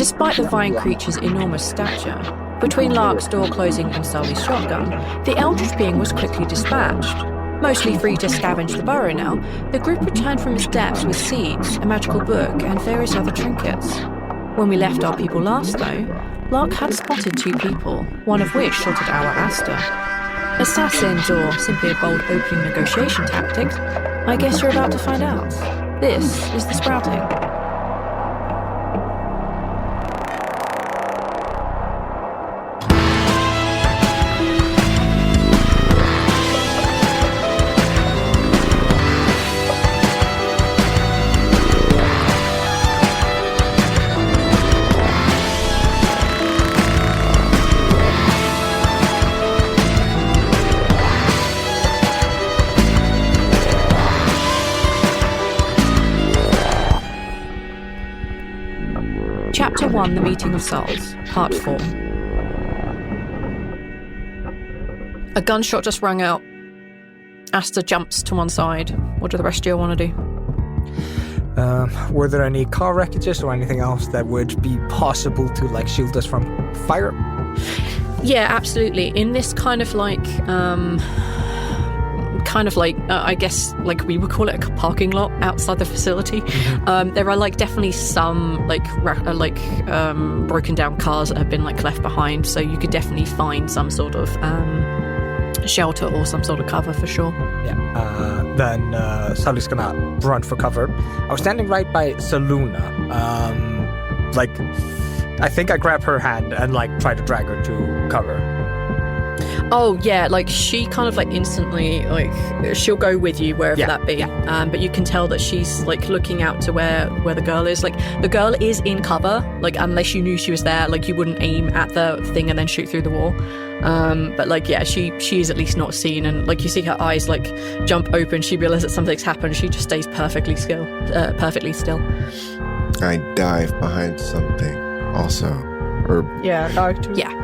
Despite the vine creature's enormous stature, between Lark's door closing and Sully's shotgun, the eldritch being was quickly dispatched. Mostly free to scavenge the burrow now, the group returned from its depths with seeds, a magical book, and various other trinkets. When we left our people last, though, Lark had spotted 2 people, one of which shot at our Aster. Assassins, or simply a bold opening negotiation tactic, I guess you're about to find out. This is The Sprouting. Chapter 1, The Meeting of Souls, Part 4. A gunshot just rang out. Aster jumps to one side. What do the rest of you want to do? Were there any car wreckages or anything else that would be possible to, shield us from fire? Yeah, absolutely. In this kind of I guess we would call it a parking lot outside the facility. There are definitely some broken down cars that have been left behind, so you could definitely find some sort of shelter or some sort of cover for sure. Yeah. Then Sully's gonna run for cover. I was standing right by Saluna. I think I grab her hand and try to drag her to cover. Oh yeah, she kind of instantly she'll go with you wherever that be. Yeah. But you can tell that she's looking out to where the girl is. The girl is in cover. Unless you knew she was there, you wouldn't aim at the thing and then shoot through the wall. But she is at least not seen, and you see her eyes jump open. She realizes that something's happened. She just stays perfectly still. I dive behind something also. Dark too. Yeah.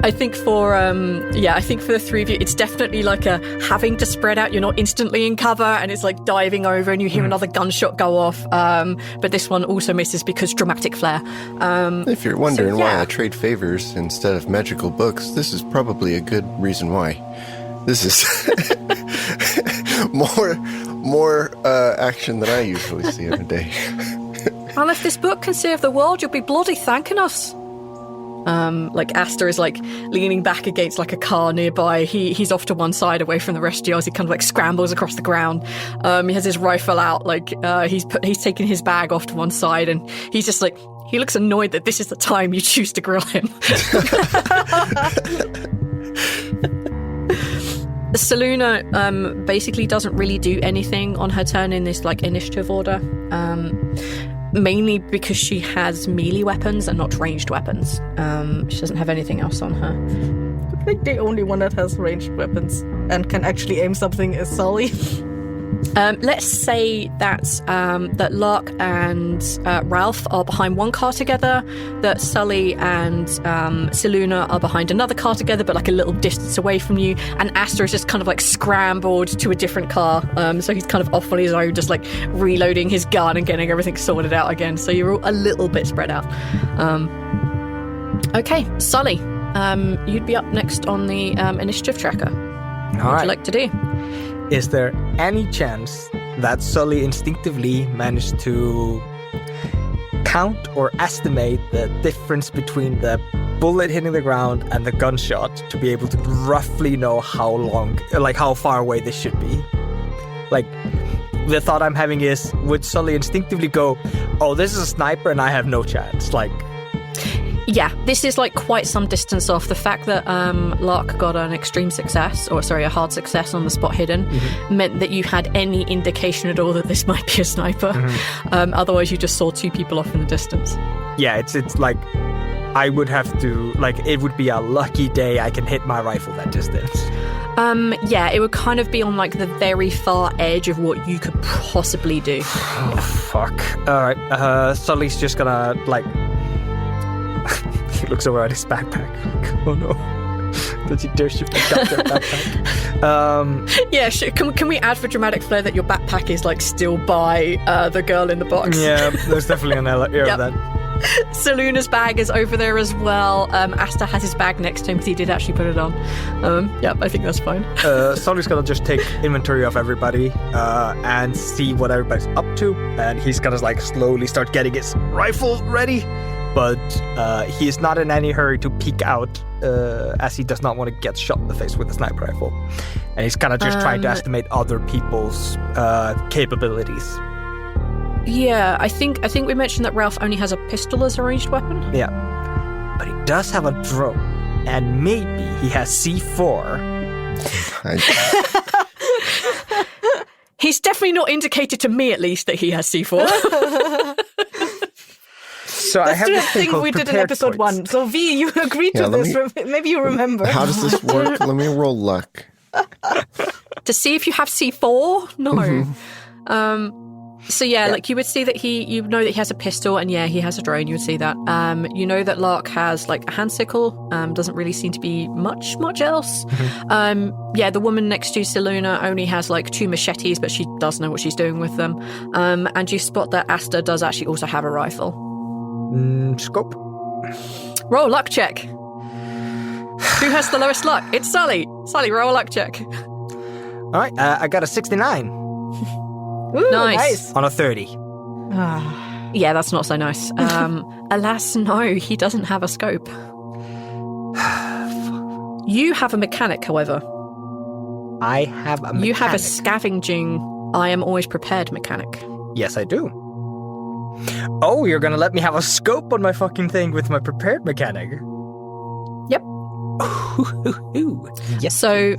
I think for the 3 of you, it's definitely a having to spread out. You're not instantly in cover, and it's diving over, and you hear another gunshot go off. But this one also misses because dramatic flair. If you're wondering why I trade favors instead of magical books, this is probably a good reason why. This is more action than I usually see in a day. And if this book can save the world, you'll be bloody thanking us. Aster is leaning back against a car nearby. He's off to one side away from the rest of you as he kind of scrambles across the ground. He has his rifle out, he's taken his bag off to one side, and he's just he looks annoyed that this is the time you choose to grill him. Saluna basically doesn't really do anything on her turn in this initiative order. Mainly because she has melee weapons and not ranged weapons. She doesn't have anything else on her. I think the only one that has ranged weapons and can actually aim something is Sully. Let's say that Lark and Ralph are behind one car together, that Sully and Saluna are behind another car together, but a little distance away from you, and Aster is just kind of scrambled to a different car, so he's kind of off on his own, just reloading his gun and getting everything sorted out again, so you're all a little bit spread out. Okay, Sully, you'd be up next on the initiative tracker. What would you like to do? Is there any chance that Sully instinctively managed to count or estimate the difference between the bullet hitting the ground and the gunshot to be able to roughly know how long, how far away this should be? The thought I'm having is, would Sully instinctively go, oh, this is a sniper and I have no chance? Yeah, this is quite some distance off. The fact that Lark got an extreme success, a hard success on the spot hidden, meant that you had any indication at all that this might be a sniper. Otherwise, you just saw 2 people off in the distance. Yeah, it's I would have to, it would be a lucky day I can hit my rifle that distance. Yeah, it would kind of be on the very far edge of what you could possibly do. Fuck. All right, Sully's just gonna he looks over at his backpack. Oh no. Does he dare shoot back up their backpack? Yeah, can we add for dramatic flair that your backpack is like still by the girl in the box? Yeah, there's definitely an element of that. Seluna's bag is over there as well. Asta has his bag next to him because he did actually put it on. I think that's fine. Sully's gonna just take inventory of everybody and see what everybody's up to, and he's gonna like slowly start getting his rifle ready, but he is not in any hurry to peek out as he does not want to get shot in the face with a sniper rifle, and he's kind of just trying to estimate other people's capabilities. Yeah, I think we mentioned that Ralph only has a pistol as a ranged weapon. Yeah, but he does have a drone, and maybe he has C4. He's definitely not indicated to me, at least, that he has C4. So I have this thing we did in episode points. 1. So V, you agreed to this. Maybe you remember. How does this work? Let me roll luck. To see if you have C4? No. So yeah, like you would see that you know that he has a pistol, and yeah, he has a drone. You would see that. You know that Lark has like a hand sickle. Doesn't really seem to be much else. Yeah, the woman next to Seluna only has like 2 machetes, but she does know what she's doing with them. And you spot that Asta does actually also have a rifle. Scope. Roll a luck check. Who has the lowest luck? It's Sully. Sully, roll a luck check. All right, I got a 69. Ooh, nice. On a 30. Yeah, that's not so nice. Alas, no, he doesn't have a scope. You have a mechanic, however. I have a mechanic. You have a scavenging, I am always prepared mechanic. Yes, I do. Oh, you're gonna let me have a scope on my fucking thing with my prepared mechanic? Yep. Yes. So,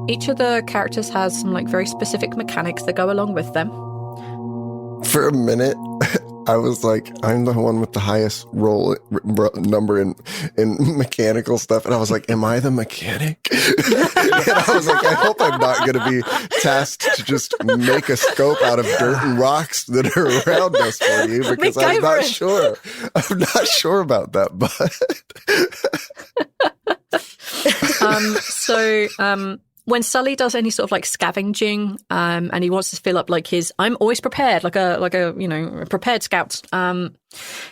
each of the characters has some like very specific mechanics that go along with them. For a minute, I was like, I'm the one with the highest roll number in mechanical stuff. And I was like, am I the mechanic? And I was like, I hope I'm not going to be tasked to just make a scope out of dirt and rocks that are around us for you, because I'm not sure. I'm not sure about that, but... When Sully does any sort of like scavenging, and he wants to fill up like his, I'm always prepared, like a a prepared scout.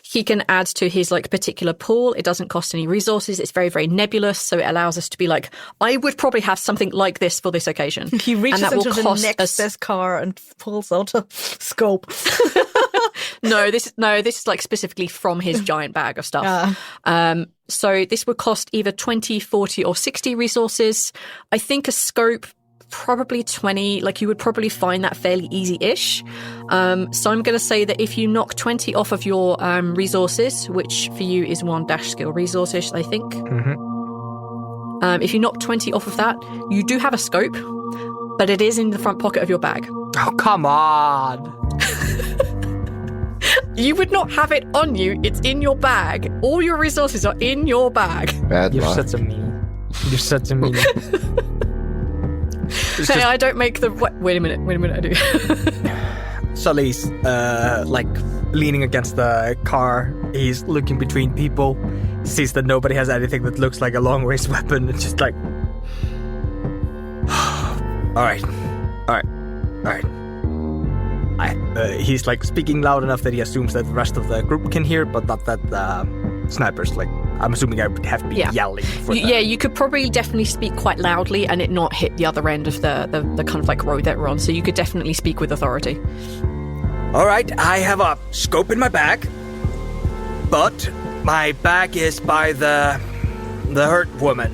He can add to his like particular pool. It doesn't cost any resources. It's very, very nebulous, so it allows us to be like, I would probably have something like this for this occasion. He reaches and that into will the next best car and pulls out a scope. No, this is like specifically from his giant bag of stuff. So this would cost either 20, 40, or 60 resources. I think a scope, probably 20. Like you would probably find that fairly easy-ish. So I'm going to say that if you knock 20 off of your resources, which for you is 1 dash skill resources, I think. If you knock 20 off of that, you do have a scope, but it is in the front pocket of your bag. Oh, come on. You would not have it on you. It's in your bag. All your resources are in your bag. Bad You're luck. such a mean. You're such a mean. Hey, I don't make the... Wait a minute, I do. Sully's like leaning against the car. He's looking between people. He sees that nobody has anything that looks like a long-range weapon. It's just like... All right. He's like speaking loud enough that he assumes that the rest of the group can hear, but not that the snipers. Like, I'm assuming I would have to be yelling for that. Yeah, you could probably definitely speak quite loudly and it not hit the other end of the kind of like road that we're on. So you could definitely speak with authority. All right, I have a scope in my bag, but my bag is by the hurt woman.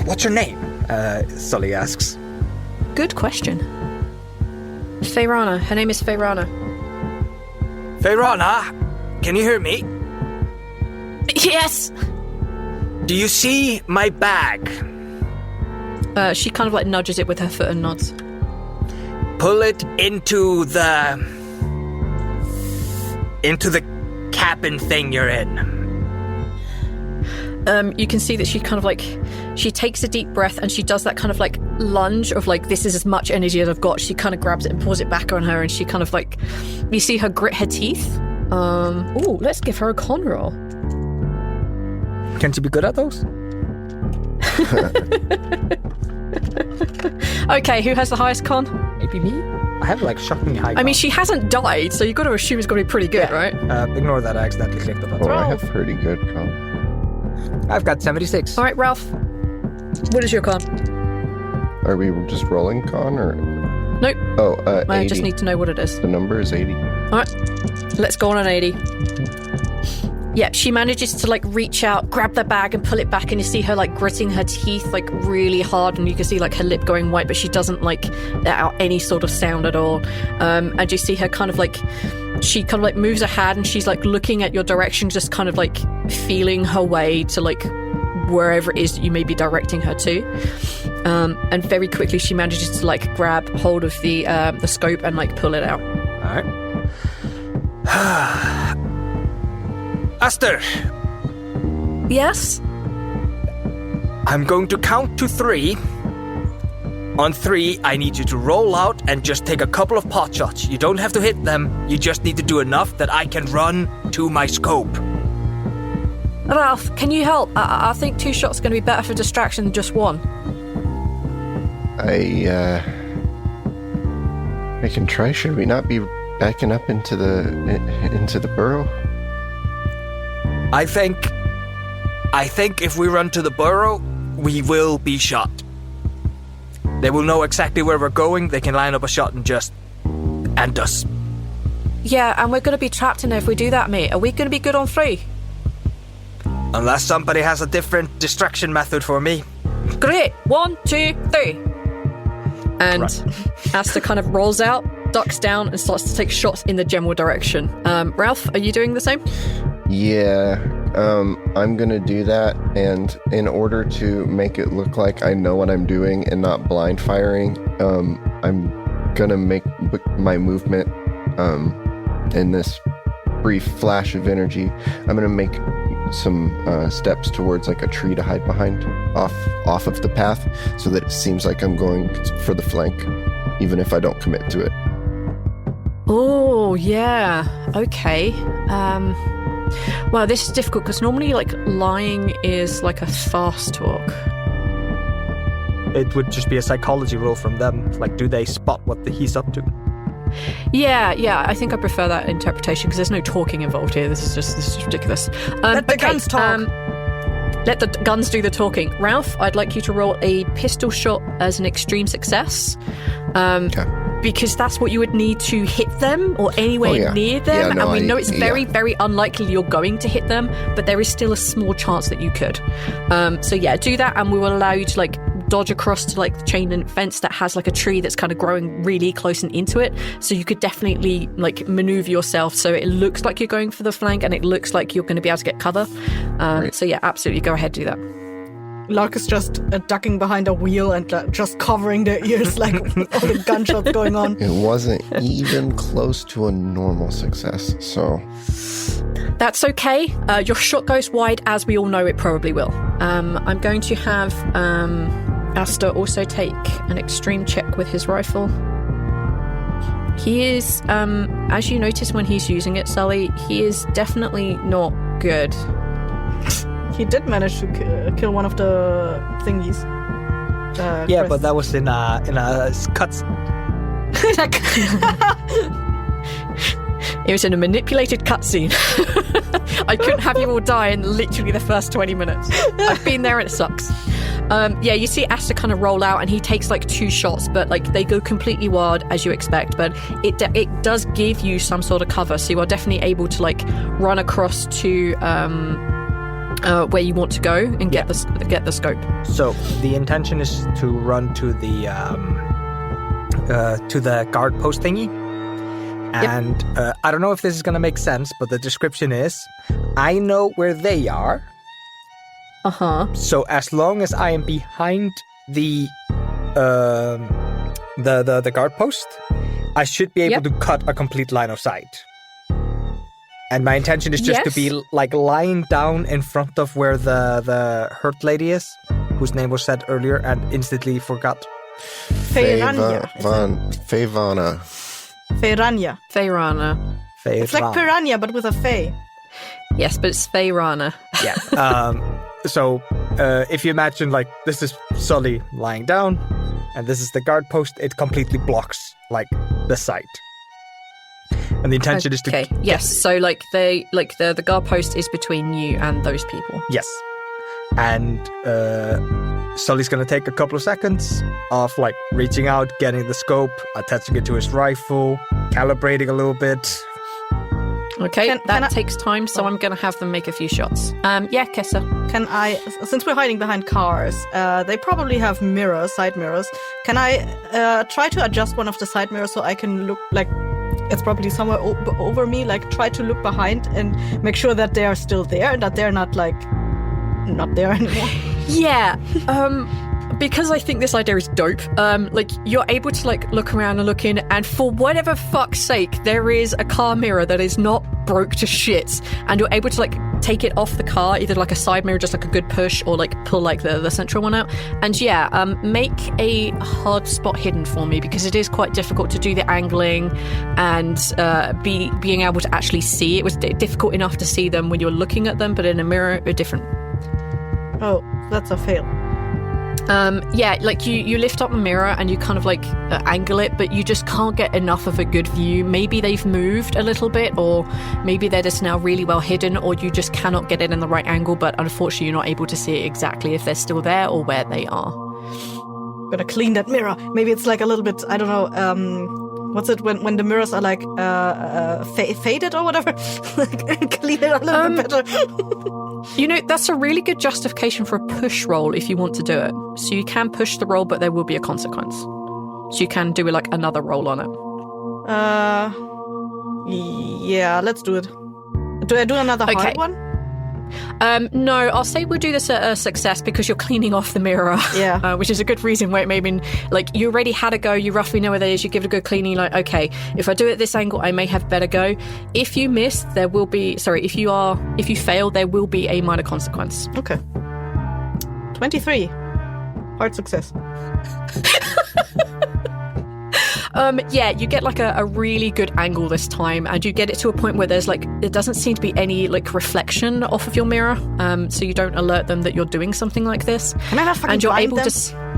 What's her name? Sully asks. Good question. Feyrana. Her name is Feyrana. Feyrana, can you hear me? Yes! Do you see my bag? She kind of like nudges it with her foot and nods. Pull it into the cabin thing you're in. You can see that she kind of like, she takes a deep breath and she does that kind of like lunge of like, this is as much energy as I've got. She kind of grabs it and pulls it back on her and she kind of like, you see her grit her teeth. Let's give her a con roll. Can she be good at those? Okay, who has the highest con? Maybe me? I have like shockingly high. I mean, she hasn't died, so you've got to assume it's got to be pretty good, right? Ignore that. I accidentally clicked the button. Oh, I have pretty good con. I've got 76. All right, Ralph. What is your con? Are we just rolling con or? Nope. Oh, I 80. just need to know what it is. The number is 80. All right, let's go on an 80. Yeah, she manages to like reach out, grab the bag and pull it back, and you see her like gritting her teeth like really hard, and you can see like her lip going white, but she doesn't like let out any sort of sound at all. And you see her kind of like, she kind of like moves her hand and she's like looking at your direction, just kind of like feeling her way to like wherever it is that you may be directing her to. And very quickly she manages to like grab hold of the scope and like pull it out. All right. Aster, Yes? I'm going to count to 3. On 3, I need you to roll out and just take a couple of pot shots. You don't have to hit them. You just need to do enough that I can run to my scope. Ralph, can you help? I think 2 shots are going to be better for distraction than just 1. I can try. Should we not be backing up into the burrow? I think if we run to the burrow, we will be shot. They will know exactly where we're going. They can line up a shot and just end us. Yeah, and we're going to be trapped in there if we do that, mate. Are we going to be good on 3? Unless somebody has a different distraction method for me. Great. 1, 2, 3. And Aster kind of rolls out, ducks down, and starts to take shots in the general direction. Ralph, are you doing the same? Yeah, I'm gonna do that, and in order to make it look like I know what I'm doing and not blind firing, I'm gonna make my movement in this brief flash of energy. I'm gonna make some steps towards like a tree to hide behind off of the path, so that it seems like I'm going for the flank, even if I don't commit to it. Oh, yeah. Okay. Well, this is difficult because normally, like, lying is like a fast talk. It would just be a psychology roll from them. Like, do they spot what he's up to? Yeah, I think I prefer that interpretation because there's no talking involved here. This is ridiculous. Let the guns talk. Let the guns do the talking. Ralph, I'd like you to roll a pistol shot as an extreme success. Okay. Because that's what you would need to hit them or anywhere near them. Yeah, no, and we know it's very, very unlikely you're going to hit them, but there is still a small chance that you could. So yeah, do that, and we will allow you to like dodge across to like the chain link fence that has like a tree that's kind of growing really close and into it. So you could definitely like maneuver yourself so it looks like you're going for the flank and it looks like you're going to be able to get cover. So yeah, absolutely, go ahead, do that. Lark is just ducking behind a wheel and just covering their ears like all the gunshots going on. It wasn't even close to a normal success, so... That's okay. Your shot goes wide, as we all know it probably will. I'm going to have Aster also take an extreme check with his rifle. He is, as you notice when he's using it, Sully, he is definitely not good. He did manage to kill one of the thingies. Yeah, but that was in a cutscene. It was in a manipulated cutscene. I couldn't have you all die in literally the first 20 minutes. I've been there and it sucks. Yeah, you see Aster kind of roll out and he takes like 2 shots, but like they go completely wild as you expect, but it does give you some sort of cover, so you are definitely able to like run across to where you want to go and get the scope. So the intention is to run to the guard post thingy. And I don't know if this is going to make sense, but the description is, I know where they are. Uh-huh. So as long as I am behind the guard post, I should be able to cut a complete line of sight. And my intention is just to be like lying down in front of where the hurt lady is, whose name was said earlier and instantly forgot. Feyranya. Feyrana. It's like piranha, but with a fey. Yes, but it's Feyrana. Yeah. So if you imagine, like, this is Sully lying down, and this is the guard post, it completely blocks, like, the sight. And the intention is to... Okay, yes, so, like, the guard post is between you and those people. Yes. And Sully's going to take a couple of seconds of, like, reaching out, getting the scope, attaching it to his rifle, calibrating a little bit. Okay, that takes time, so I'm going to have them make a few shots. Yeah, Kessa. Can I, since we're hiding behind cars, they probably have mirrors, side mirrors. Can I try to adjust one of the side mirrors so I can look, like, it's probably somewhere over me, like, try to look behind and make sure that they are still there and that they're not, like, not there anymore? Yeah, because I think this idea is dope, like, you're able to, like, look around and look in, and for whatever fuck's sake, there is a car mirror that is not broke to shit, and you're able to, like, take it off the car, either, like, a side mirror, just, like, a good push, or, like, pull, like, the central one out. And, yeah, make a hard spot hidden for me, because it is quite difficult to do the angling and being able to actually see. It was difficult enough to see them when you're looking at them, but in a mirror, are different. Oh, that's a fail. Yeah, like you lift up a mirror and you kind of like angle it, but you just can't get enough of a good view. Maybe they've moved a little bit, or maybe they're just now really well hidden, or you just cannot get it in the right angle, but unfortunately you're not able to see exactly if they're still there or where they are. Gotta clean that mirror. Maybe it's like a little bit, I don't know, what's it when the mirrors are like faded or whatever? Like, clean it a little bit better. You know, that's a really good justification for a push roll if you want to do it. So you can push the roll, but there will be a consequence. So you can do like another roll on it. Yeah, let's do it. Do I do another hard one? No, I'll say we'll do this at a success because you're cleaning off the mirror. Yeah. Which is a good reason why it maybe, like, you already had a go, you roughly know where that is, you give it a good cleaning, like, okay, if I do it at this angle, I may have better go. If you miss, there will be, if you fail, there will be a minor consequence. Okay. 23. Hard success. Yeah, you get like a really good angle this time, and you get it to a point where there's like, it doesn't seem to be any like reflection off of your mirror, so you don't alert them that you're doing something like this. Can I not fucking and you're blind able them? to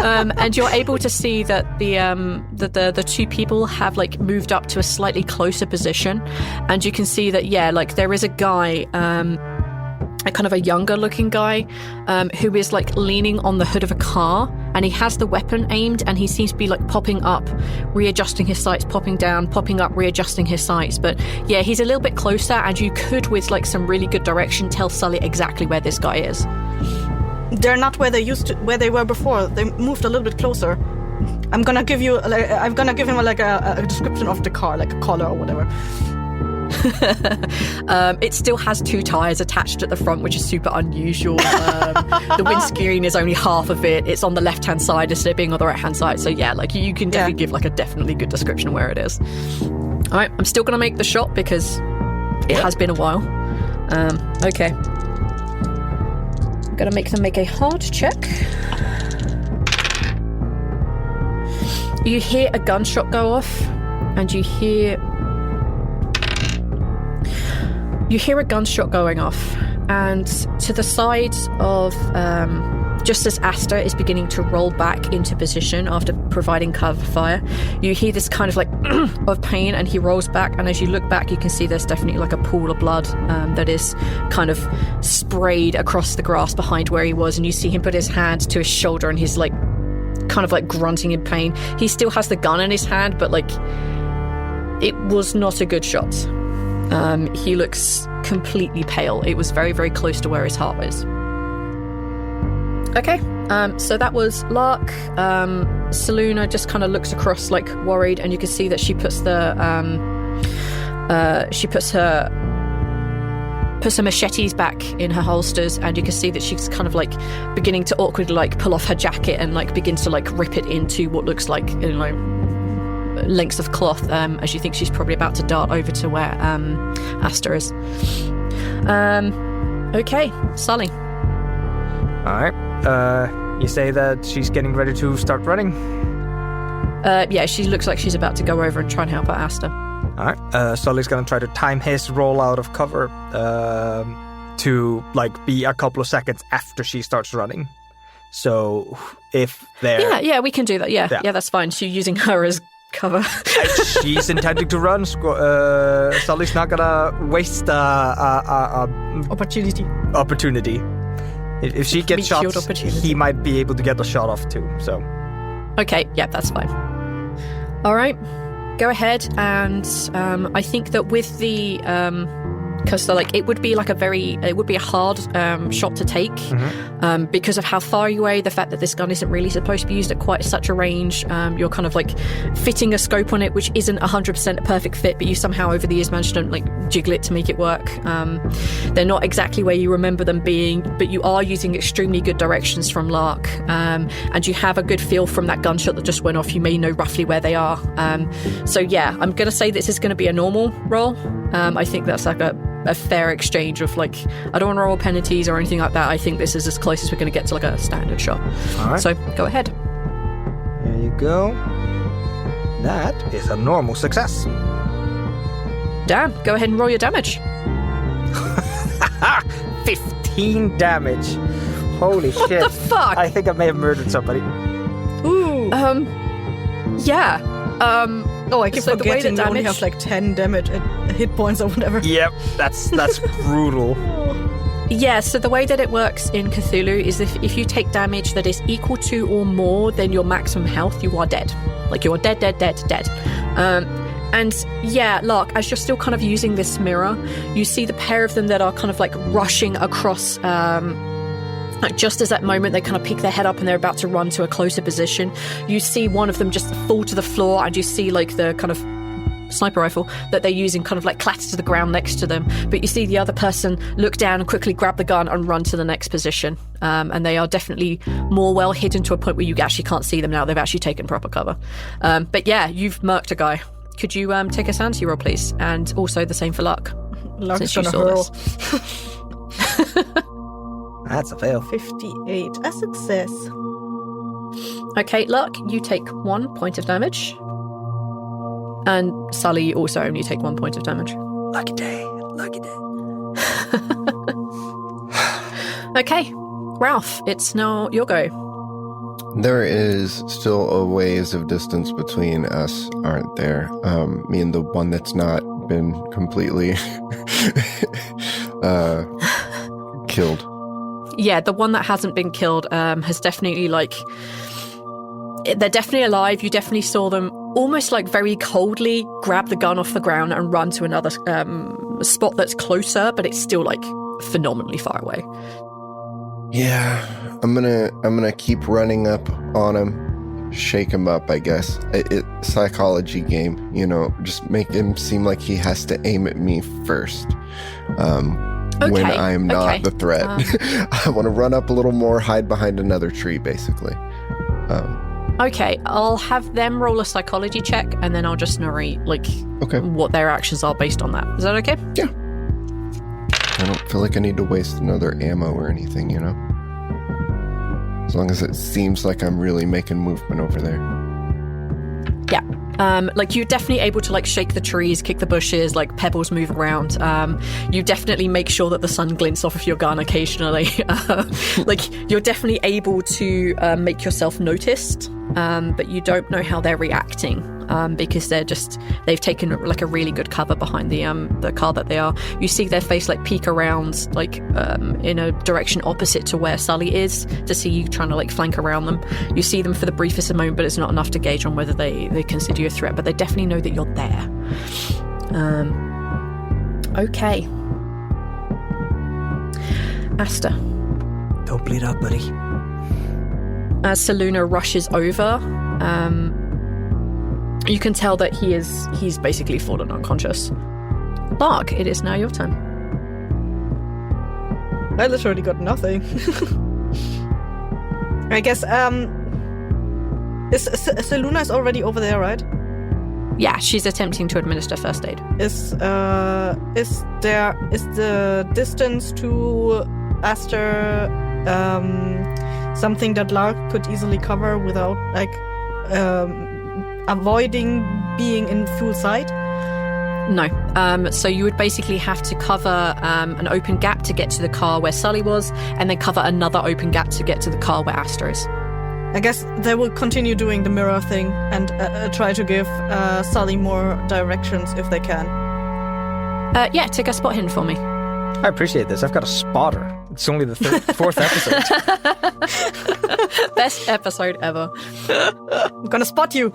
and you're able to see that the two people have like moved up to a slightly closer position, and you can see that, yeah, like there is a guy, a kind of a younger looking guy, who is like leaning on the hood of a car, and he has the weapon aimed, and he seems to be like popping up, readjusting his sights, popping down, popping up, readjusting his sights. But yeah, he's a little bit closer, and you could, with like some really good direction, tell Sully exactly where this guy is. They're not where they were before. They moved a little bit closer. I'm gonna give him like a description of the car, like a collar or whatever. It still has two tires attached at the front, which is super unusual. The windscreen is only half of it. It's on the left-hand side instead of being on the right-hand side. So yeah, like you can definitely give like a definitely good description of where it is. All right, I'm still going to make the shot because it has been a while. Okay. I'm going to make them make a hard check. You hear a gunshot go off, and you hear a gunshot going off, and to the side of, just as Asta is beginning to roll back into position after providing cover fire, you hear this kind of like of pain, and he rolls back, and as you look back, you can see there's definitely like a pool of blood that is kind of sprayed across the grass behind where he was, and you see him put his hand to his shoulder, and he's like kind of like grunting in pain. He still has the gun in his hand, but like it was not a good shot. He looks completely pale. It was very, very close to where his heart was. Okay, so that was Lark. Seluna just kind of looks across, like worried, and you can see that she puts her machetes back in her holsters, and you can see that she's kind of like beginning to awkwardly like pull off her jacket and like begins to like rip it into what looks like, you know, lengths of cloth, as you think she's probably about to dart over to where Asta is. Okay, Sully. Alright. You say that she's getting ready to start running? Yeah, she looks like she's about to go over and try and help out Asta. Alright. Sully's gonna try to time his roll out of cover. to be a couple of seconds after she starts running. So if they're... Yeah, we can do that. Yeah, that's fine. So you're using her as cover. She's intending to run. Sully's not gonna waste opportunity. If she gets shot, he might be able to get the shot off too. So, okay, yeah, that's fine. All right, go ahead, and I think that with the because it would be a hard shot to take because of how far you weigh, the fact that this gun isn't really supposed to be used at quite such a range. You're kind of fitting a scope on it, which isn't 100% a perfect fit, but you somehow over the years managed to jiggle it to make it work. They're not exactly where you remember them being, but you are using extremely good directions from Lark, and you have a good feel from that gunshot that just went off. You may know roughly where they are. So yeah, I'm going to say this is going to be a normal roll. I think that's a fair exchange of I don't want to roll penalties or anything like that. I think this is as close as we're going to get to a standard shot. All right. So go ahead. There you go. That is a normal success. Dan, go ahead and roll your damage. 15 damage. Holy shit. What the fuck? I think I may have murdered somebody. Ooh. Yeah. I keep forgetting you only have 10 damage hit points or whatever. Yep, that's brutal. Yeah, so the way that it works in Cthulhu is if you take damage that is equal to or more than your maximum health, you are dead. You are dead. And yeah, Lark, as you're still kind of using this mirror, you see the pair of them that are kind of rushing across. Just as that moment they kind of pick their head up and they're about to run to a closer position, you see one of them just fall to the floor, and you see the kind of sniper rifle that they're using kind of clatter to the ground next to them. But you see the other person look down and quickly grab the gun and run to the next position. And they are definitely more well hidden to a point where you actually can't see them now. They've actually taken proper cover. But yeah, you've murked a guy. Could you take a sanity roll, please? And also the same for Lark. Lark is gonna hurl. That's a fail. 58. A success. Okay, Lark, you take 1 point of damage. And Sully, you also only take 1 point of damage. Lucky day. Okay, Ralph, it's now your go. There is still a ways of distance between us, aren't there? Me and the one that's not been completely killed. Yeah, the one that hasn't been killed has definitely they're definitely alive. You definitely saw them almost very coldly grab the gun off the ground and run to another spot that's closer, but it's still phenomenally far away. Yeah, I'm gonna keep running up on him, shake him up, I guess. Psychology game, just make him seem like he has to aim at me first. When I am not the threat. I want to run up a little more, hide behind another tree, basically. Okay, I'll have them roll a psychology check, and then I'll just narrate what their actions are based on that. Is that okay? Yeah. I don't feel like I need to waste another ammo or anything, As long as it seems like I'm really making movement over there. Yeah. You're definitely able to shake the trees, kick the bushes, pebbles move around. You definitely make sure that the sun glints off of your gun occasionally. You're definitely able to make yourself noticed, but you don't know how they're reacting because they've taken a really good cover behind the car that they are. You see their face peek around in a direction opposite to where Sully is to see you trying to flank around them. You see them for the briefest moment, but it's not enough to gauge on whether they consider you a threat, but they definitely know that you're there. Okay. Asta. Don't bleed out, buddy. As Saluna rushes over, you can tell that he's basically fallen unconscious. Lark, it is now your turn. I literally got nothing. I guess, Saluna is already over there, right? Yeah, she's attempting to administer first aid. Is the distance to Aster something that Lark could easily cover without avoiding being in full sight? No. So you would basically have to cover an open gap to get to the car where Sully was, and then cover another open gap to get to the car where Asta is. I guess they will continue doing the mirror thing and try to give Sully more directions if they can. Yeah, take a spot hidden for me. I appreciate this. I've got a spotter. It's only the fourth episode. Best episode ever. I'm gonna spot you.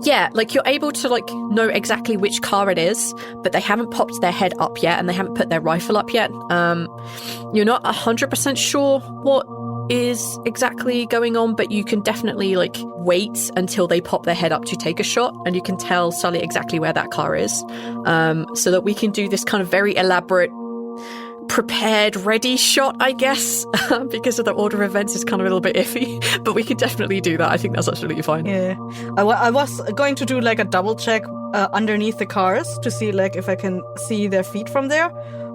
Yeah, like you're able to like know exactly which car it is, but they haven't popped their head up yet and they haven't put their rifle up yet. You're not 100% sure what is exactly going on, but you can definitely like wait until they pop their head up to take a shot, and you can tell Sully exactly where that car is, so that we can do this kind of very elaborate prepared ready shot, I guess. Because of the order of events is kind of a little bit iffy, but we could definitely do that. I think that's absolutely fine. Yeah, I was going to do like a double check underneath the cars to see like if I can see their feet from there,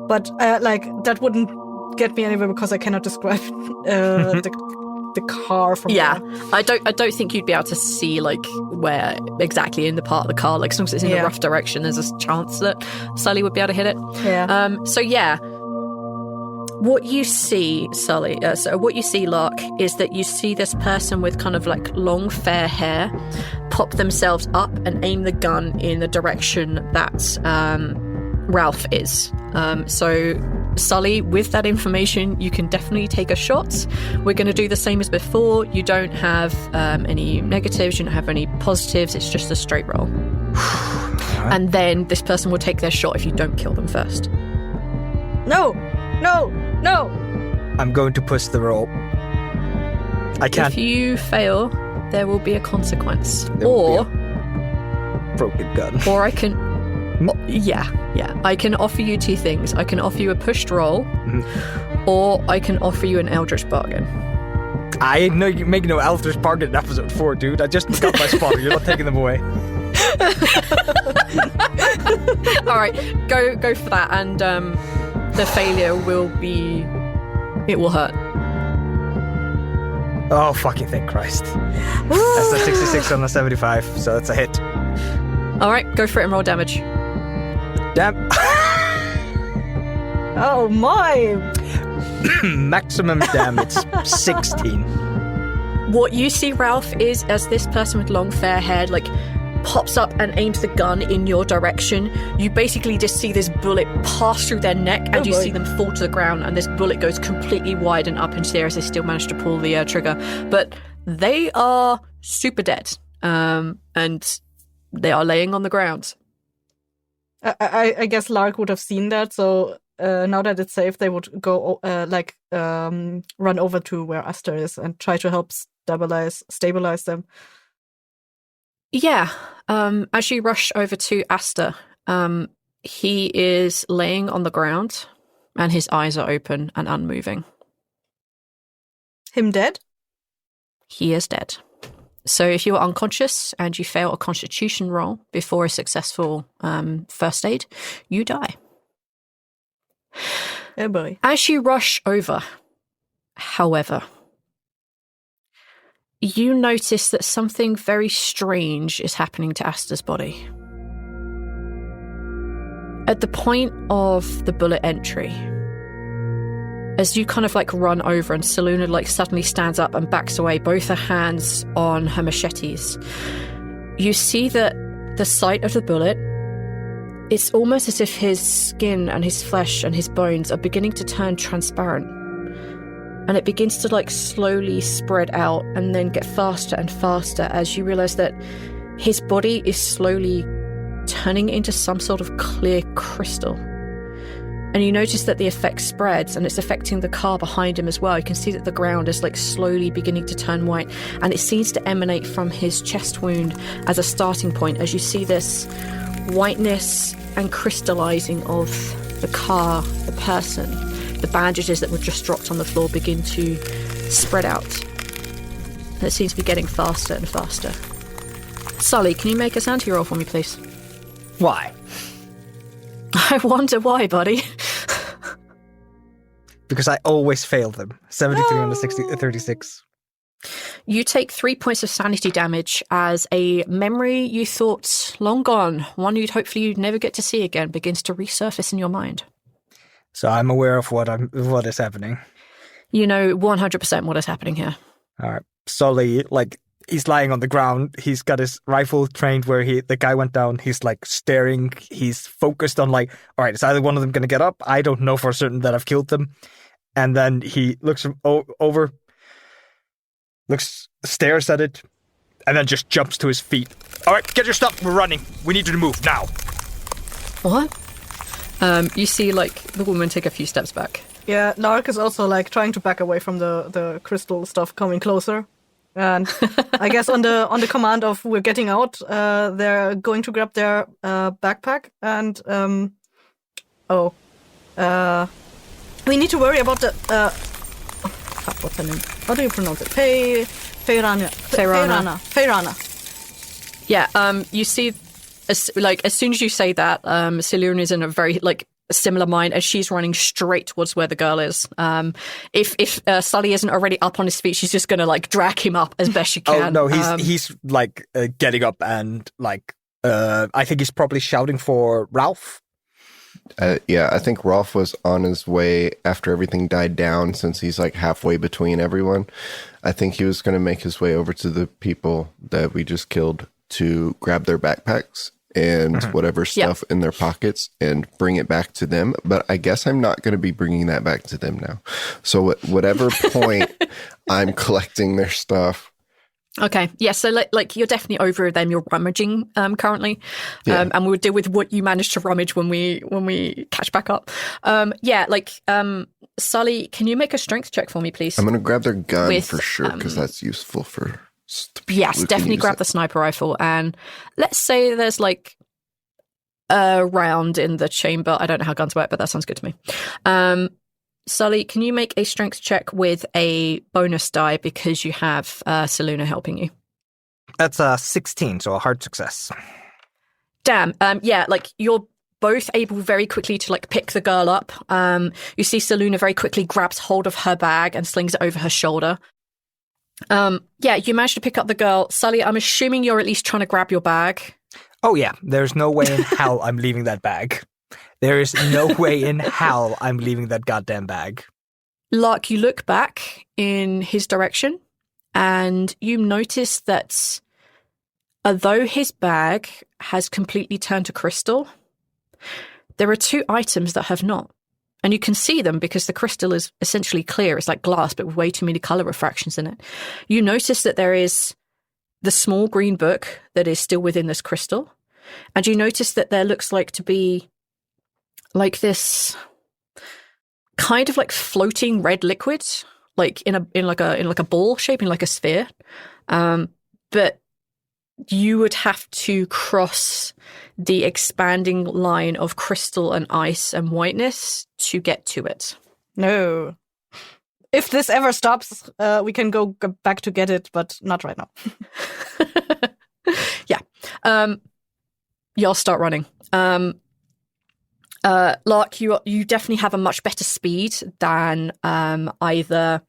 but like that wouldn't get me anywhere because I cannot describe the car from there. I don't think you'd be able to see like where exactly in the part of the car, like as long as it's in a rough direction, there's a chance that Sully would be able to hit it. So yeah, what you see, Sully, what you see, Lark, is that you see this person with kind of like long fair hair pop themselves up and aim the gun in the direction that Ralph is. So Sully, with that information, you can definitely take a shot. We're going to do the same as before. You don't have any negatives, you don't have any positives, it's just a straight roll. And then this person will take their shot if you don't kill them first. No! I'm going to push the roll. I can't. If you fail, there will be a consequence. Broken gun. Or I can... Yeah. I can offer you two things. I can offer you a pushed roll, or I can offer you an Eldritch bargain. I ain't making no Eldritch bargain in episode 4, dude. I just got my spotter. You're not taking them away. All right, go for that, and the failure will be... It will hurt. Oh, fucking thank Christ. That's a 66 on a 75, so that's a hit. All right, go for it and roll damage. Damn. Oh my! Maximum damage, 16. What you see, Ralph, is as this person with long fair hair like pops up and aims the gun in your direction, you basically just see this bullet pass through their neck, and you see them fall to the ground, and this bullet goes completely wide and up into the air as they still manage to pull the trigger. But they are super dead, and they are laying on the ground. I guess Lark would have seen that, so now that it's safe, they would go run over to where Asta is and try to help stabilize them. Yeah. As you rush over to Asta, he is laying on the ground and his eyes are open and unmoving. Him dead? He is dead. So if you are unconscious and you fail a constitution roll before a successful first aid, you die. Oh boy. As you rush over, however, you notice that something very strange is happening to Asta's body. At the point of the bullet entry, as you kind of like run over and Seluna like suddenly stands up and backs away, both her hands on her machetes, you see that the sight of the bullet, it's almost as if his skin and his flesh and his bones are beginning to turn transparent. And it begins to like slowly spread out and then get faster and faster as you realize that his body is slowly turning into some sort of clear crystal. And you notice that the effect spreads and it's affecting the car behind him as well. You can see that the ground is like slowly beginning to turn white, and it seems to emanate from his chest wound as a starting point, as you see this whiteness and crystallizing of the car, the person, the bandages that were just dropped on the floor begin to spread out. And it seems to be getting faster and faster. Sully, can you make a sanity roll for me, please? Why? I wonder why, buddy. Because I always fail them. 73 on the 36. You take 3 points of sanity damage as a memory you thought long gone, one you'd never get to see again, begins to resurface in your mind. So I'm aware of what is happening. You know 100% what is happening here. All right. Sully, he's lying on the ground. He's got his rifle trained where the guy went down. He's staring. He's focused on all right, is either one of them going to get up? I don't know for certain that I've killed them. And then he looks over, stares at it, and then just jumps to his feet. All right, get your stuff. We're running. We need you to move now. What? You see, the woman take a few steps back. Yeah, Nark is also, trying to back away from the crystal stuff coming closer. And I guess on the command of we're getting out, they're going to grab their backpack and, we need to worry about the, what's her name? How do you pronounce it? Feyrana. Yeah, you see, as soon as you say that, Selune is in a very, similar mind as she's running straight towards where the girl is. If Sully isn't already up on his feet, she's just gonna drag him up as best she can. Oh no, he's getting up and I think he's probably shouting for Ralph. Yeah, I think Rolf was on his way after everything died down, since he's halfway between everyone. I think he was going to make his way over to the people that we just killed to grab their backpacks and whatever stuff in their pockets and bring it back to them. But I guess I'm not going to be bringing that back to them now. So at whatever point I'm collecting their stuff. Okay, yeah, so you're definitely over them. You're rummaging currently, and we'll deal with what you managed to rummage when we catch back up. Sully, can you make a strength check for me, please? I'm going to grab their gun for sure, because that's useful for... Yes, definitely grab the sniper rifle, and let's say there's a round in the chamber. I don't know how guns work, but that sounds good to me. Sully, can you make a strength check with a bonus die because you have Seluna helping you? That's a 16, so a hard success. Damn. You're both able very quickly to pick the girl up. You see Seluna very quickly grabs hold of her bag and slings it over her shoulder. You managed to pick up the girl. Sully, I'm assuming you're at least trying to grab your bag. Oh yeah, there's no way in hell I'm leaving that bag. There is no way in hell I'm leaving that goddamn bag. Lark, you look back in his direction and you notice that although his bag has completely turned to crystal, there are two items that have not. And you can see them because the crystal is essentially clear. It's like glass, but with way too many color refractions in it. You notice that there is the small green book that is still within this crystal. And you notice that there looks to be this kind of floating red liquid, in a ball shape, in a sphere. But you would have to cross the expanding line of crystal and ice and whiteness to get to it. No. If this ever stops, we can go back to get it, but not right now. Yeah. Y'all start running. Lark, you definitely have a much better speed than either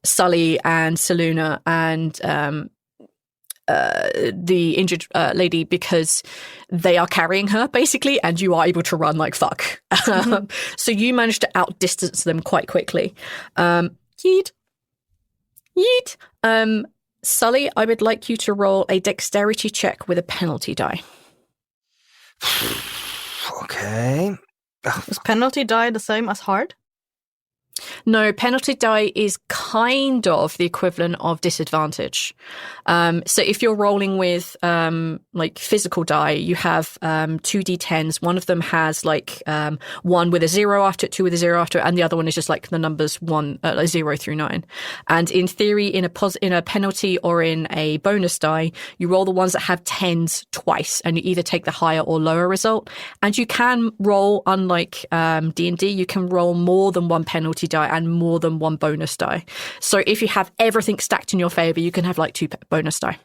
Sully and Seluna and the injured lady, because they are carrying her basically, and you are able to run like fuck. So you managed to outdistance them quite quickly. Yeet. Sully, I would like you to roll a dexterity check with a penalty die. Okay. Is penalty die the same as hard? No, penalty die is kind of the equivalent of disadvantage. So if you're rolling with physical die, you have 2d10s. One of them has 1 with a 0 after it, 2 with a 0 after it, and the other one is just the numbers 0 through 9. And in theory, in a penalty or in a bonus die, you roll the ones that have 10s twice, and you either take the higher or lower result. And you can roll, unlike D&D, you can roll more than one penalty die and more than one bonus die. So if you have everything stacked in your favor, you can have 2 bonus die.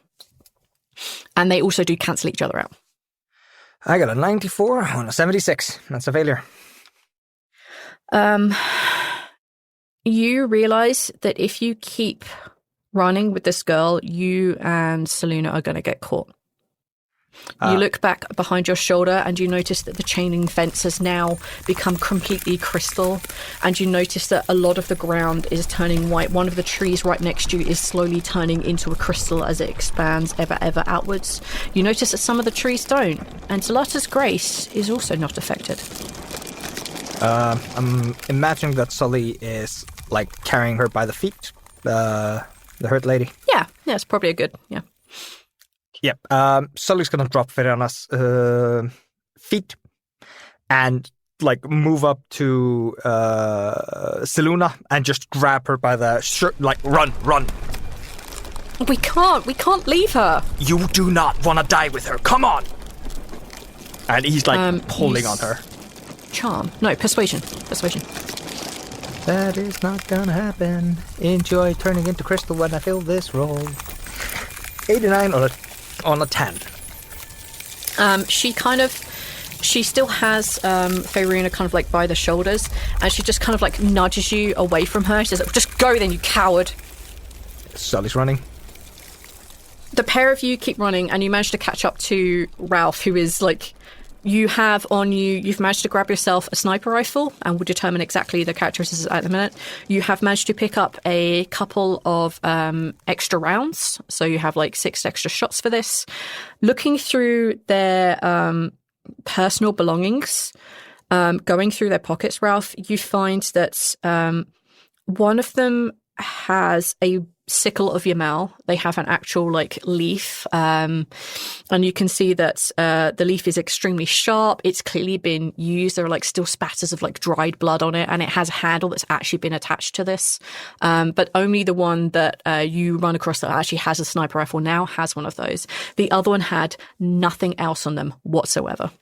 And they also do cancel each other out. I got a 94 on a 76. That's a failure. You realize that if you keep running with this girl, you and Seluna are going to get caught. You look back behind your shoulder and you notice that the chaining fence has now become completely crystal, and you notice that a lot of the ground is turning white. One of the trees right next to you is slowly turning into a crystal as it expands ever outwards. You notice that some of the trees don't, and Salata's grace is also not affected. I'm imagining that Sully is like carrying her by the feet, the hurt lady. Yeah, it's probably a good, yeah. Yep. Sully's gonna drop Verana's feet and like move up to Seluna and just grab her by the shirt, like run. We can't leave her. You do not want to die with her. Come on. And he's like pulling on her. Charm. No, persuasion. That is not gonna happen. Enjoy turning into crystal when I fill this roll. 89 on a 10. She still has Faerina kind of like by the shoulders, and she just kind of like nudges you away from her. She says, just go then, you coward. Sully's running. The pair of you keep running, and you manage to catch up to Ralph, who is like, you've managed to grab yourself a sniper rifle, and we'll determine exactly the characteristics at the minute. You have managed to pick up a couple of extra rounds, so you have like 6 extra shots for this. Looking through their personal belongings, going through their pockets, Ralph, you find that one of them has a sickle of Yamal. They have an actual like leaf, and you can see that the leaf is extremely sharp. It's clearly been used. There are like still spatters of like dried blood on it, and it has a handle that's actually been attached to this. But only the one that you run across that actually has a sniper rifle now has one of those. The other one had nothing else on them whatsoever.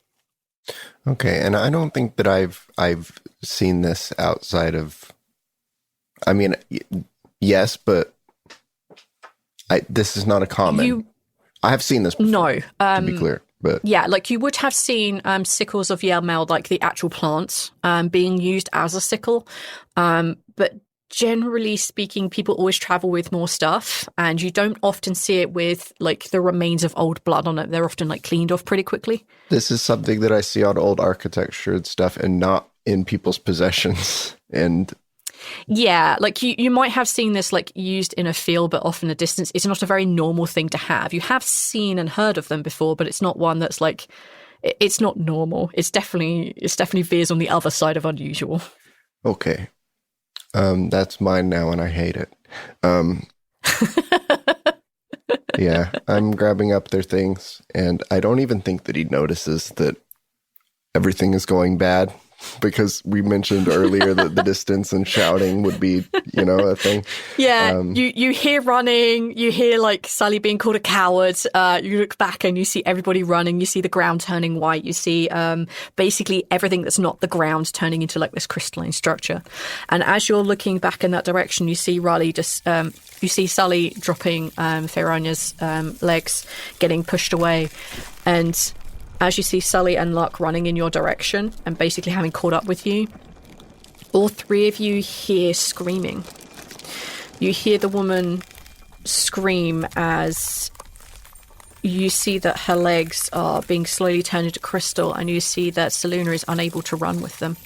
Okay, and I don't think that I've seen this outside of. I mean, yes, but this is not a common. I have seen this before, no, to be clear. But yeah, like you would have seen sickles of Yelmel, like the actual plants, being used as a sickle. But generally speaking, people always travel with more stuff, and you don't often see it with like the remains of old blood on it. They're often like cleaned off pretty quickly. This is something that I see on old architecture and stuff, and not in people's possessions. And yeah, like you might have seen this like used in a field, but off in a distance. It's not a very normal thing to have. You have seen and heard of them before, but it's not one that's like, it's not normal. It's definitely veers on the other side of unusual. Okay. That's mine now, and I hate it. Yeah, I'm grabbing up their things, and I don't even think that he notices that everything is going bad, because we mentioned earlier that the distance and shouting would be, a thing. Yeah, you hear running, you hear like Sully being called a coward. You look back and you see everybody running. You see the ground turning white. You see basically everything that's not the ground turning into like this crystalline structure. And as you're looking back in that direction, you see Riley you see Sully dropping Ferrania's legs, getting pushed away, and as you see Sully and Luck running in your direction and basically having caught up with you, all three of you hear screaming. You hear the woman scream as you see that her legs are being slowly turned into crystal, and you see that Seluna is unable to run with them.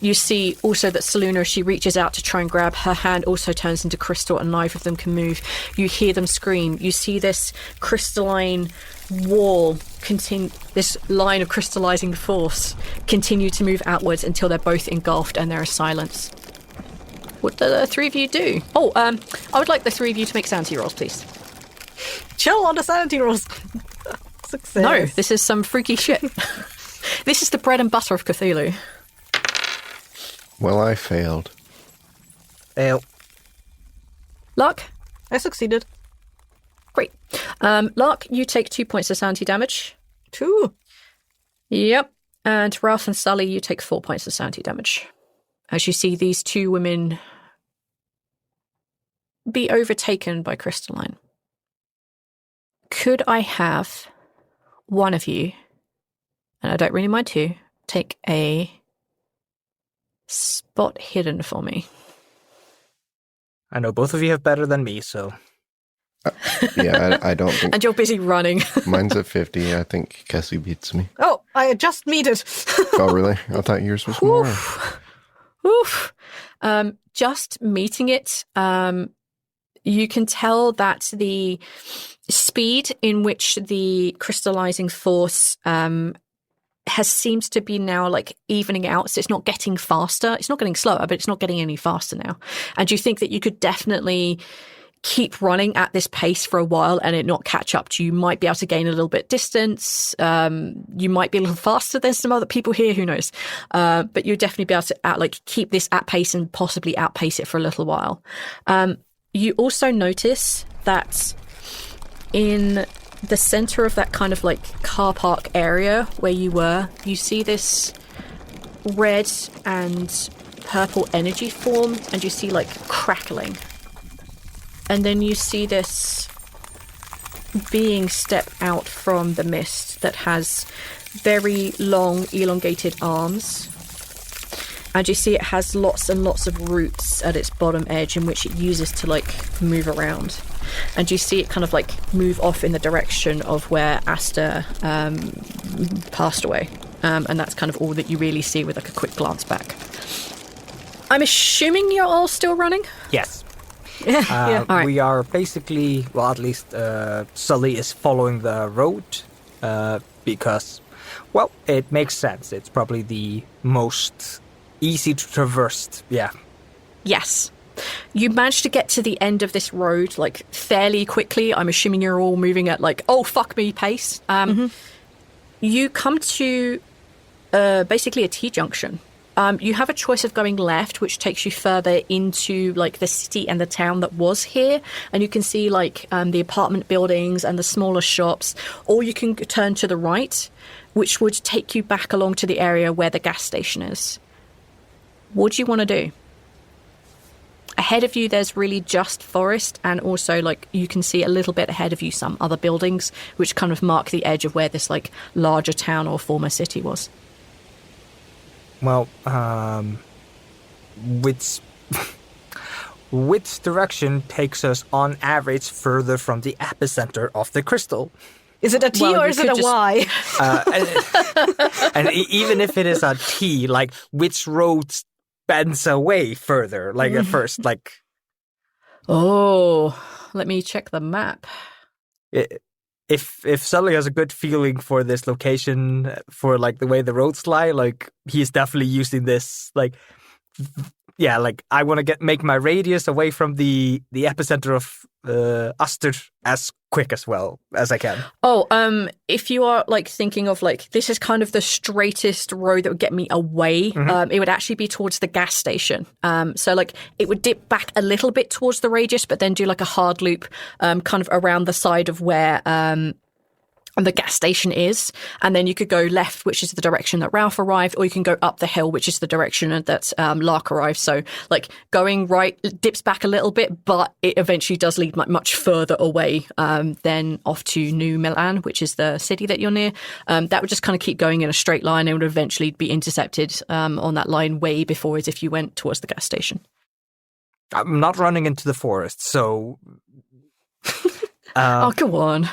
You see also that Seluna, as she reaches out to try and grab, her hand also turns into crystal and neither of them can move. You hear them scream. You see this crystalline wall this line of crystallizing force continue to move outwards until they're both engulfed and there is silence. What do the three of you do? I would like the three of you to make sanity rolls, please. Chill on the sanity rolls. Success. No, this is some freaky shit. This is the bread and butter of Cthulhu. Well, I failed. Fail. Luck? I succeeded. Great. Lark, you take 2 points of sanity damage. 2. Yep. And Ralph and Sully, you take 4 points of sanity damage. As you see these two women be overtaken by crystalline. Could I have one of you, and I don't really mind who, take a spot hidden for me? I know both of you have better than me, so... Yeah, I don't think... And you're busy running. Mine's at 50. I think Cassie beats me. Oh, I just made it. Oh, really? I thought yours was more. Oof. Just meeting it, you can tell that the speed in which the crystallizing force seems to be now like evening out. So it's not getting faster. It's not getting slower, but it's not getting any faster now. And you think that you could definitely keep running at this pace for a while and it not catch up to you. You might be able to gain a little bit distance. You might be a little faster than some other people here. Who knows? But you'll definitely be able to keep this at pace and possibly outpace it for a little while. You also notice that in the center of that kind of like car park area where you were, you see this red and purple energy form, and you see like crackling. And then you see this being step out from the mist that has very long, elongated arms. And you see it has lots and lots of roots at its bottom edge in which it uses to like move around. And you see it kind of like move off in the direction of where Asta passed away. And that's kind of all that you really see with like a quick glance back. I'm assuming you're all still running? Yes. Yeah. All right. We are basically, well, at least Sully is following the road because, well, it makes sense. It's probably the most easy to traverse. Yeah. Yes. You managed to get to the end of this road like fairly quickly. I'm assuming you're all moving at like, oh, fuck me pace. You come to basically a T-junction. You have a choice of going left, which takes you further into like the city and the town that was here. And you can see like the apartment buildings and the smaller shops. Or you can turn to the right, which would take you back along to the area where the gas station is. What do you want to do? Ahead of you, there's really just forest. And also like you can see a little bit ahead of you some other buildings, which kind of mark the edge of where this like larger town or former city was. Well, which direction takes us on average further from the epicenter of the crystal? Is it a T or is it a Y? And even if it is a T, like which road bends away further? Like at first, like... Oh, let me check the map. If Sully has a good feeling for this location, for like the way the roads lie, like he's definitely using this. Like, yeah, like I want to make my radius away from the epicenter of Aster as quick as well as I can. Oh, if you are like thinking of like this is kind of the straightest road that would get me away, it would actually be towards the gas station. So like it would dip back a little bit towards the radius, but then do like a hard loop, kind of around the side of where the gas station is, and then you could go left, which is the direction that Ralph arrived, or you can go up the hill, which is the direction that Lark arrived. So like going right, it dips back a little bit, but it eventually does lead much further away than off to New Milan, which is the city that you're near. That would just kind of keep going in a straight line and would eventually be intercepted on that line way before as if you went towards the gas station. I'm not running into the forest, so... oh, go on.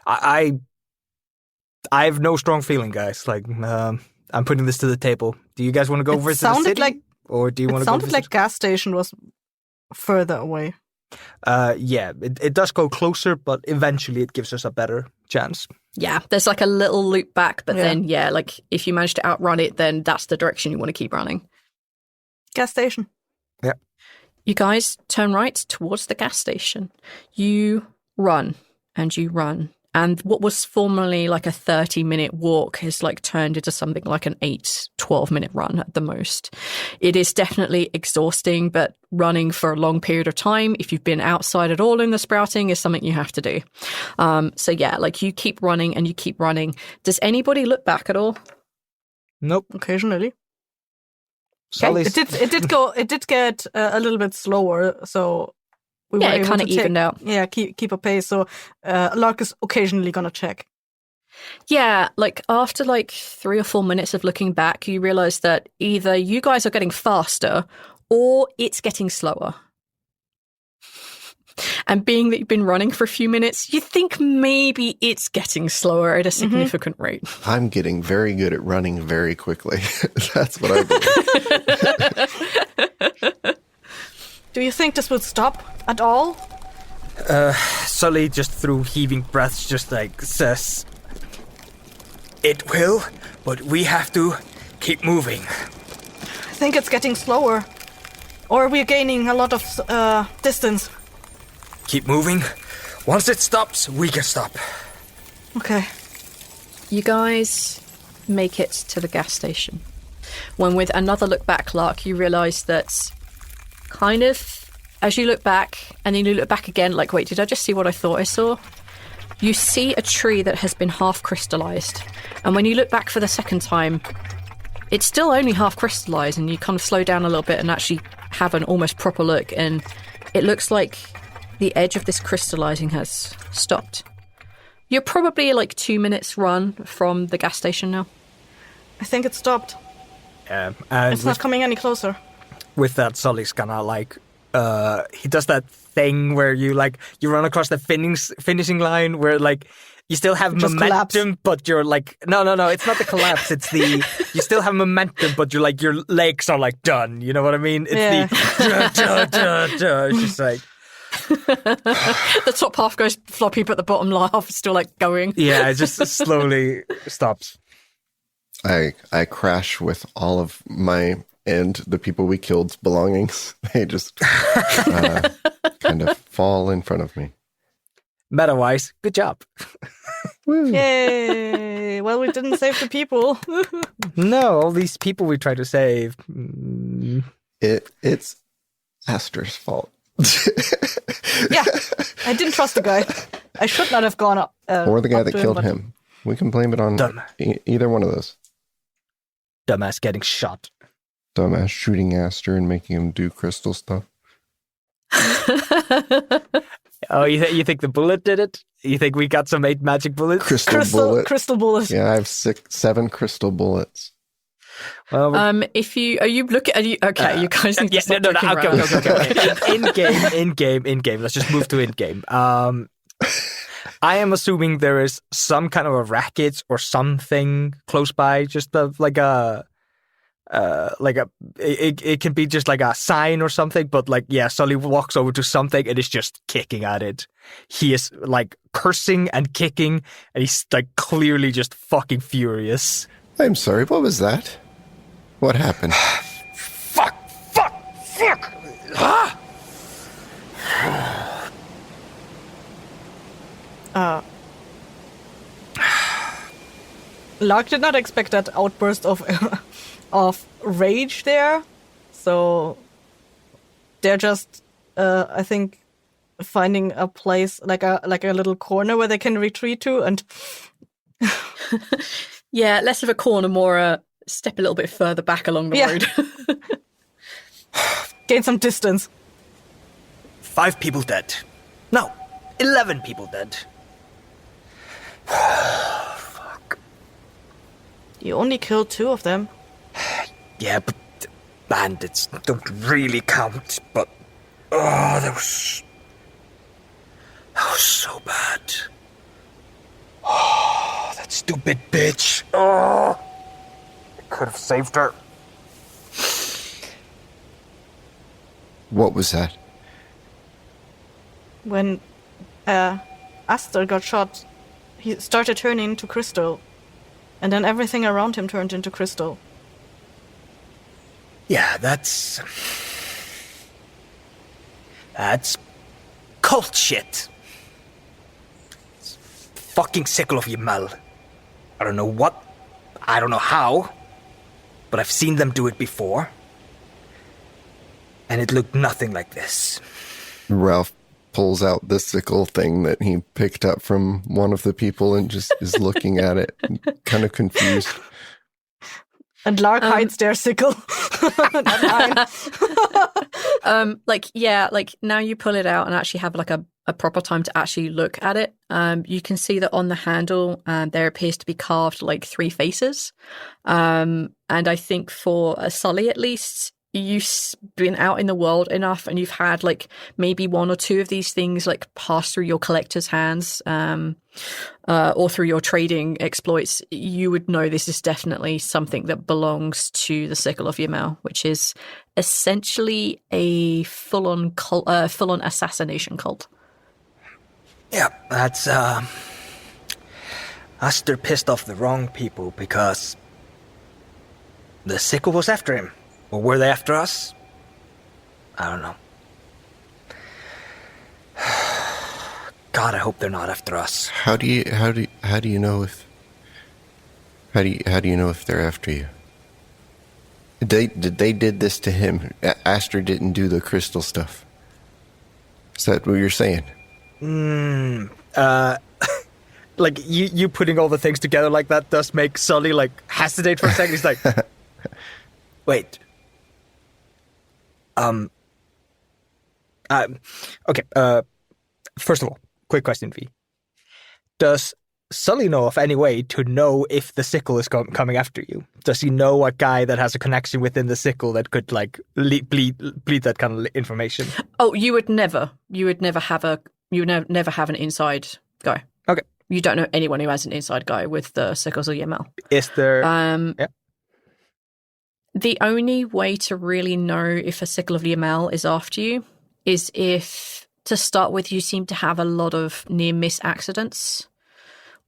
I have no strong feeling, guys. Like, I'm putting this to the table. Do you guys want to go visit the city? Or do you want to go visit? It sounded like gas station was further away. Yeah, it does go closer, but eventually it gives us a better chance. Yeah, there's like a little loop back, but then, yeah, like if you manage to outrun it, then that's the direction you want to keep running. Gas station. Yeah. You guys turn right towards the gas station. You run and you run. And what was formerly like a 30-minute walk has like turned into something like an 12-minute run at the most. It is definitely exhausting, but running for a long period of time, if you've been outside at all in the sprouting, is something you have to do. So yeah, like you keep running and you keep running. Does anybody look back at all? Nope. Occasionally. Okay. It did get a little bit slower, so... Yeah, it kind of evened out. Yeah, keep a pace. So Lark is occasionally going to check. Yeah, like after like 3 or 4 minutes of looking back, you realize that either you guys are getting faster or it's getting slower. And being that you've been running for a few minutes, you think maybe it's getting slower at a significant rate. I'm getting very good at running very quickly. That's what I believe. Do you think this would stop at all? Sully, just through heaving breaths, just like says, "It will, but we have to keep moving." I think it's getting slower. Or we're gaining a lot of distance. Keep moving. Once it stops, we can stop. Okay. You guys make it to the gas station. When with another look back, Lark, you realise that kind of as you look back and then you look back again, like, wait, did I just see what I thought I saw? You see a tree that has been half crystallised. And when you look back for the second time, it's still only half crystallised, and you kind of slow down a little bit and actually have an almost proper look, and it looks like the edge of this crystallising has stopped. You're probably like 2 minutes run from the gas station now. I think it stopped. And It's not coming any closer. with that, Sully's kind of like, he does that thing where you run across the finishing line where like you still have just momentum, collapse. but you're like, no, it's not the collapse. It's the, you still have momentum, but you're like, your legs are like done. You know what I mean? It's the, it's just like, The top half goes floppy, but the bottom half is still like going. yeah, it just slowly stops. I crash with all of my and the people we killed's belongings. They just kind of fall in front of me. Meta-wise, good job. Yay! Well, we didn't save the people. No, all these people we try to save. It's Aster's fault. Yeah, I didn't trust the guy. I should not have gone up. Or the guy up that to killed but- him. We can blame it on Dumb. either one of those. Dumbass getting shot. Dumbass shooting Aster and making him do crystal stuff. Oh, you think the bullet did it? You think we got some 8 magic bullets? Crystal bullet. Yeah, I have 7 crystal bullets. Well, If you you guys need to stop no, looking okay. around. In game. Let's just move to in game. I am assuming there is some kind of a racket or something close by, just it can be just like a sign or something, but like, yeah, Sully walks over to something and is just kicking at it. He is like cursing and kicking, and he's like clearly just fucking furious. I'm sorry, what was that? What happened? Fuck! Ah! Lark did not expect that outburst of rage there, so they're just, I think, finding a place like a little corner where they can retreat to, and Yeah, less of a corner, more a step a little bit further back along the road. gain some distance. 5 people dead. No, 11 people dead. Fuck. You only killed 2 of them. Yeah, but bandits don't really count, but... Oh, that was so bad. Oh, that stupid bitch. Oh, I could have saved her. What was that? When Aster got shot, he started turning into crystal, and then everything around him turned into crystal. Yeah, that's cult shit. It's fucking sickle of you, Mel. I don't know what, I don't know how, but I've seen them do it before. And it looked nothing like this. Ralph pulls out the sickle thing that he picked up from one of the people and just is looking at it, kind of confused. And Lark hides their sickle. Not mine. Now you pull it out and actually have like a proper time to actually look at it. You can see that on the handle there appears to be carved like 3 faces. And I think for Sully at least, you've been out in the world enough and you've had like maybe one or two of these things like pass through your collector's hands or through your trading exploits, you would know this is definitely something that belongs to the Sickle of Yamal, which is essentially a full-on cult, full-on assassination cult. Yeah, that's Aster pissed off the wrong people because the Sickle was after him. Or were they after us? I don't know. God, I hope they're not after us. How do you know if they're after you? They did this to him. Aster didn't do the crystal stuff. Is that what you're saying? Like you putting all the things together like that does make Sully like hesitate for a second. He's like, wait. Okay. First of all, quick question, V. Does Sully know of any way to know if the Sickle is coming after you? Does he know a guy that has a connection within the Sickle that could like bleed that kind of information? Oh, you would never have an inside guy. Okay. You don't know anyone who has an inside guy with the Sickles of Yamal. Is there? Yeah. The only way to really know if a Sickle of Yamal is after you is if, to start with, you seem to have a lot of near-miss accidents,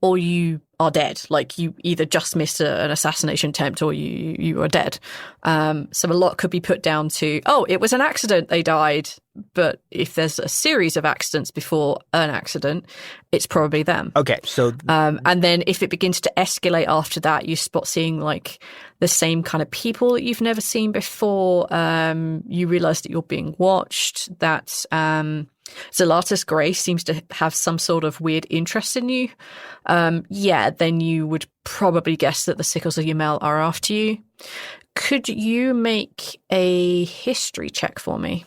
or you are dead. Like, you either just missed an assassination attempt or you are dead. So a lot could be put down to, oh, it was an accident, they died. But if there's a series of accidents before an accident, it's probably them. Okay, so... and then if it begins to escalate after that, you spot seeing, like, the same kind of people that you've never seen before. You realise that you're being watched, that Zelatus Grey seems to have some sort of weird interest in you. Then you would probably guess that the Sickles of Yamal are after you. Could you make a history check for me?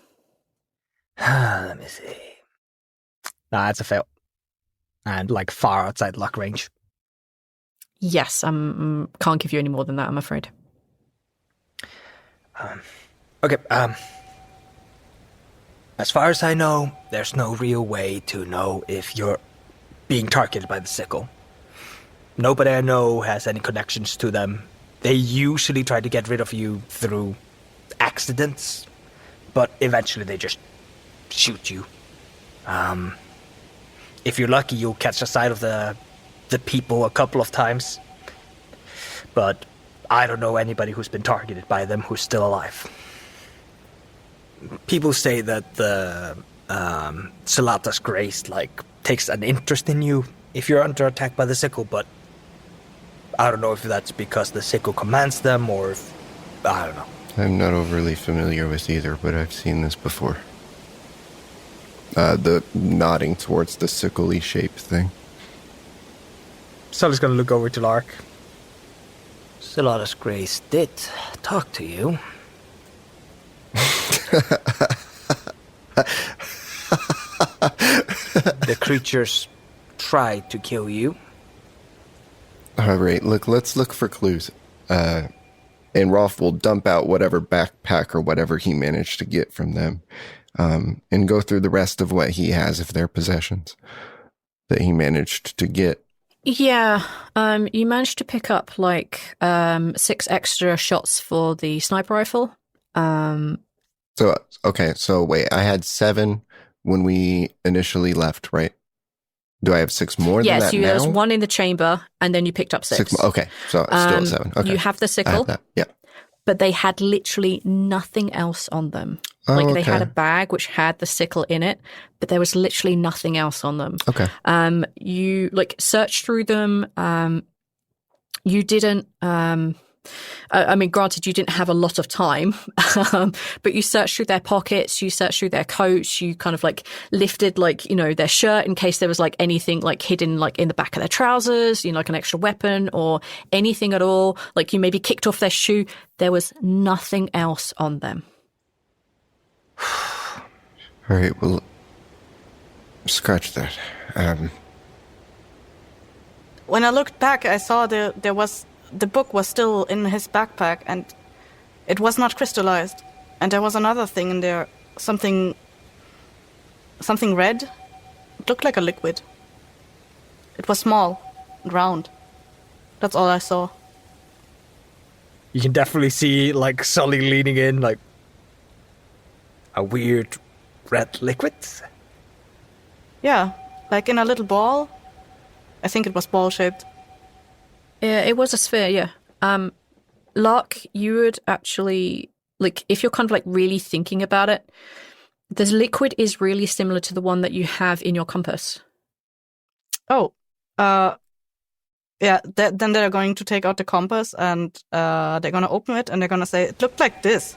Let me see. Nah, that's a fail. And like far outside luck range. Yes, can't give you any more than that, I'm afraid. Okay, as far as I know, there's no real way to know if you're being targeted by the Sickle. Nobody I know has any connections to them. They usually try to get rid of you through accidents, but eventually they just shoot you. If you're lucky, you'll catch a sight of the people a couple of times. But I don't know anybody who's been targeted by them who's still alive. People say that the Zelatus Grace takes an interest in you if you're under attack by the Sickle, but I don't know if that's because the Sickle commands them or if... I don't know. I'm not overly familiar with either, but I've seen this before. The nodding towards the sickle-y shape thing. Sully's gonna look over to Lark. Zelatus Grace did talk to you. The creatures tried to kill you. All right, let's look for clues. And Rolf will dump out whatever backpack or whatever he managed to get from them. And go through the rest of what he has of their possessions that he managed to get. Yeah, you managed to pick up 6 extra shots for the sniper rifle. So wait, I had 7 when we initially left, right? Do I have 6 more than that now? Yes, there's 1 in the chamber, and then you picked up 6. Okay, so still at 7. Okay. You have the sickle. Yeah. But they had literally nothing else on them. They had a bag which had the sickle in it, but there was literally nothing else on them. Okay. You searched through them. You didn't. Granted, you didn't have a lot of time, but you searched through their pockets, you searched through their coats, you kind of lifted their shirt in case there was anything hidden in the back of their trousers, an extra weapon or anything at all. You maybe kicked off their shoe. There was nothing else on them. All right, well, scratch that. When I looked back, I saw the book was still in his backpack, and it was not crystallized. And there was another thing in there, something red. It looked like a liquid. It was small and round. That's all I saw. You can definitely see, like, Sully leaning in, like, a weird red liquid. Yeah, like in a little ball. I think it was ball-shaped. Yeah, it was a sphere, yeah. Lark, you would actually, like, if you're kind of, like, really thinking about it, this liquid is really similar to the one that you have in your compass. Oh, yeah, then they're going to take out the compass and they're going to open it and they're going to say, it looked like this.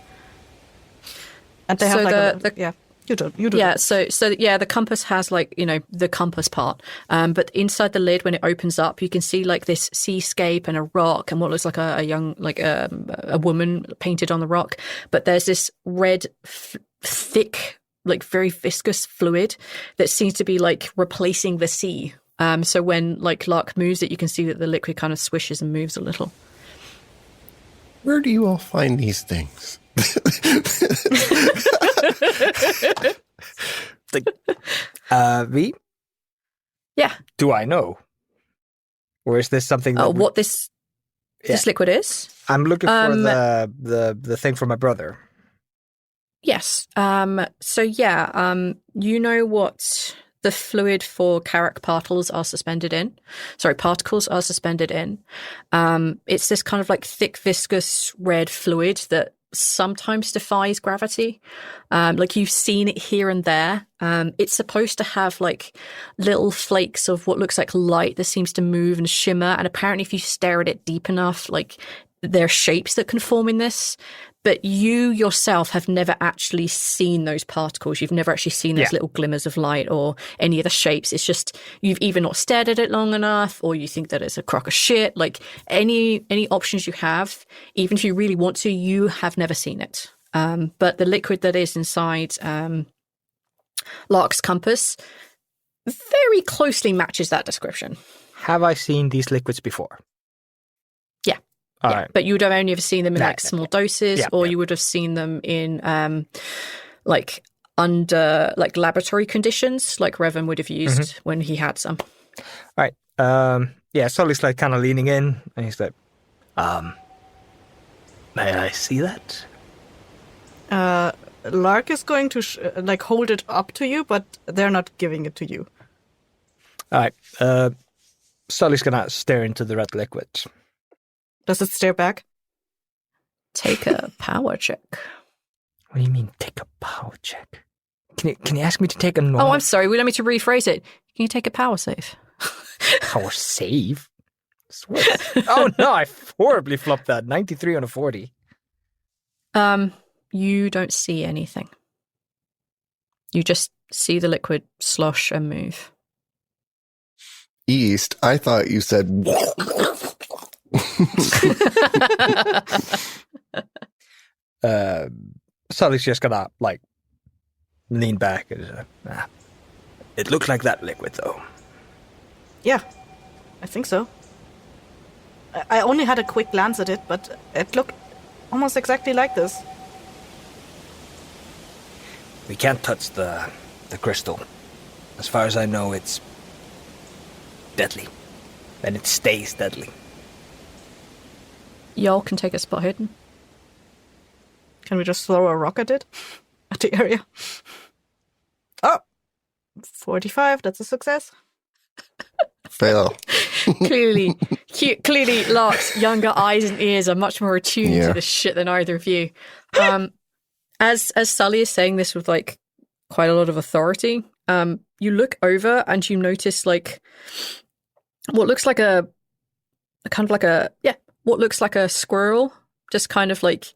And they have like yeah. You do. Yeah, so yeah, the compass has, like, you know, the compass part. But inside the lid, when it opens up, you can see, like, this seascape and a rock and what looks like a young, like, a woman painted on the rock. But there's this red, thick, like, very viscous fluid that seems to be, like, replacing the sea. So when, like, Lark moves it, you can see that the liquid kind of swishes and moves a little. Where do you all find these things? V? Yeah. Do I know? Or is this something that what this liquid is? I'm looking for the thing for my brother. Yes. So yeah, you know what the fluid for Carrack particles are suspended in? It's this kind of, like, thick, viscous red fluid that sometimes defies gravity. Like, you've seen it here and there. It's supposed to have, like, little flakes of what looks like light that seems to move and shimmer. And apparently if you stare at it deep enough, like, there are shapes that can form in this. But you yourself have never actually seen those particles. You've never actually seen those little glimmers of light or any of the shapes. It's just you've either not stared at it long enough or you think that it's a crock of shit. Like, any options you have, even if you really want to, you have never seen it. But the liquid that is inside Lark's compass very closely matches that description. Have I seen these liquids before? Yeah. All right. But you would have only ever seen them in like small doses, or you would have seen them in like under like laboratory conditions, like Revan would have used when he had some. All right. Yeah, Sully's like kind of leaning in, and he's like, "May I see that?" Lark is going to like hold it up to you, but they're not giving it to you. All right. Sully's gonna stare into the red liquid. Does it stare back? Take a power check. What do you mean, take a power check? Can you ask me to take a normal... Oh, I'm sorry. Would you like me to rephrase it? Can you take a power save? Power save? Oh, no, I horribly flopped that. 93 on a 40. You don't see anything. You just see the liquid slosh and move. East, I thought you said... Sully's just gonna, like, lean back. And, it looked like that liquid, though. Yeah, I think so. I only had a quick glance at it, but it looked almost exactly like this. We can't touch the crystal. As far as I know, it's deadly. And it stays deadly. Y'all can take a spot hidden. Can we just throw a rock at it? At the area? Oh! 45, that's a success. Fail. Clearly, Lark's younger eyes and ears are much more attuned to this shit than either of you. As Sully is saying this with, like, quite a lot of authority, you look over and you notice, like, what looks like what looks like a squirrel just kind of, like,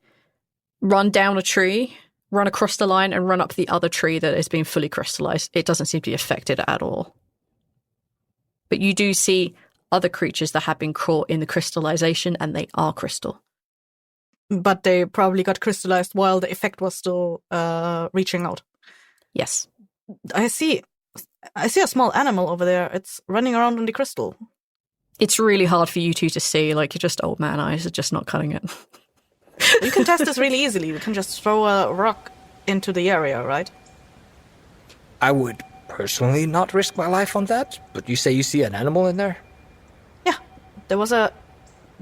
run down a tree, run across the line, and run up the other tree that has been fully crystallized. It doesn't seem to be affected at all. But you do see other creatures that have been caught in the crystallization, and they are crystal. But they probably got crystallized while the effect was still reaching out. Yes. I see a small animal over there. It's running around on the crystal. It's really hard for you two to see. Like, you're just old man eyes are just not cutting it. You can test this really easily. We can just throw a rock into the area, right? I would personally not risk my life on that, but you say you see an animal in there? Yeah. There was the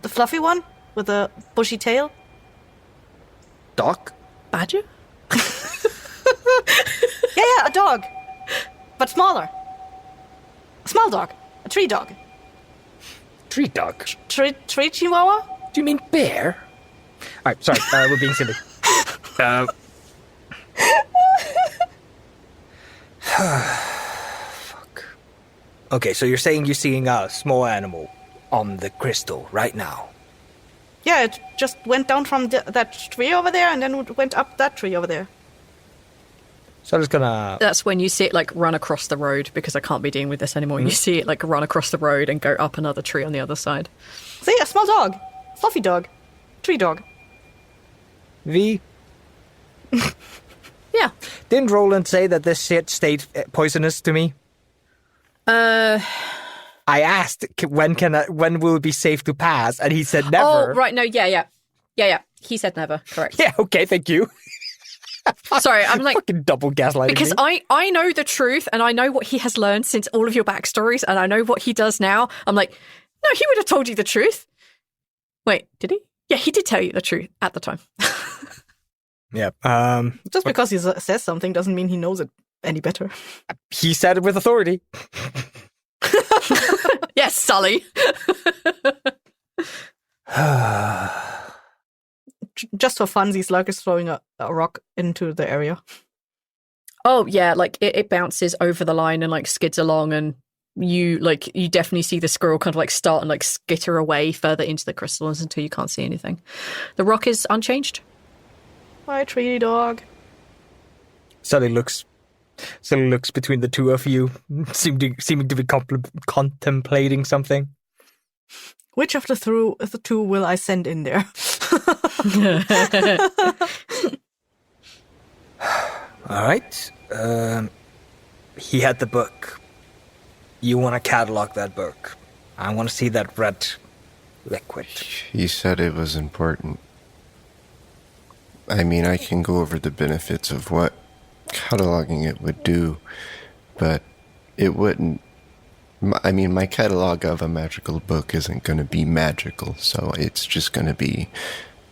fluffy one with a bushy tail. Dog? Badger? Yeah, a dog. But smaller. A small dog. A tree dog. Tree dog? Tree chihuahua? Do you mean bear? Alright, sorry, we're being silly. Fuck. Okay, so you're saying you're seeing a small animal on the crystal right now? Yeah, it just went down from that tree over there and then it went up that tree over there. So I'm just gonna... That's when you see it like run across the road, because I can't be dealing with this anymore. You see it like run across the road and go up another tree on the other side. See, a small dog. Fluffy dog. Tree dog. V? Yeah. Didn't Roland say that this shit stayed poisonous to me? I asked, when will it be safe to pass? And he said never. Oh, right, no, yeah. He said never, correct. Yeah, okay, thank you. Sorry, I'm like... Fucking double gaslighting Because me. I know the truth, and I know what he has learned since all of your backstories, and I know what he does now. I'm like, no, he would have told you the truth. Wait, did he? Yeah, he did tell you the truth at the time. Yeah. Just because he says something doesn't mean he knows it any better. He said it with authority. Yes, Sully. Just for funsies, Lark is throwing a rock into the area. Oh, yeah, like it bounces over the line and like skids along, and you definitely see the squirrel kind of like start and like skitter away further into the crystals until you can't see anything. The rock is unchanged. Bye, tree dog. Sully looks between the two of you, seeming to be contemplating something. Which of the two will I send in there? All right. He had the book. You want to catalog that book. I want to see that red liquid. He said it was important. I mean, I can go over the benefits of what cataloging it would do, but it wouldn't. I mean, my catalog of a magical book isn't going to be magical, so it's just going to be,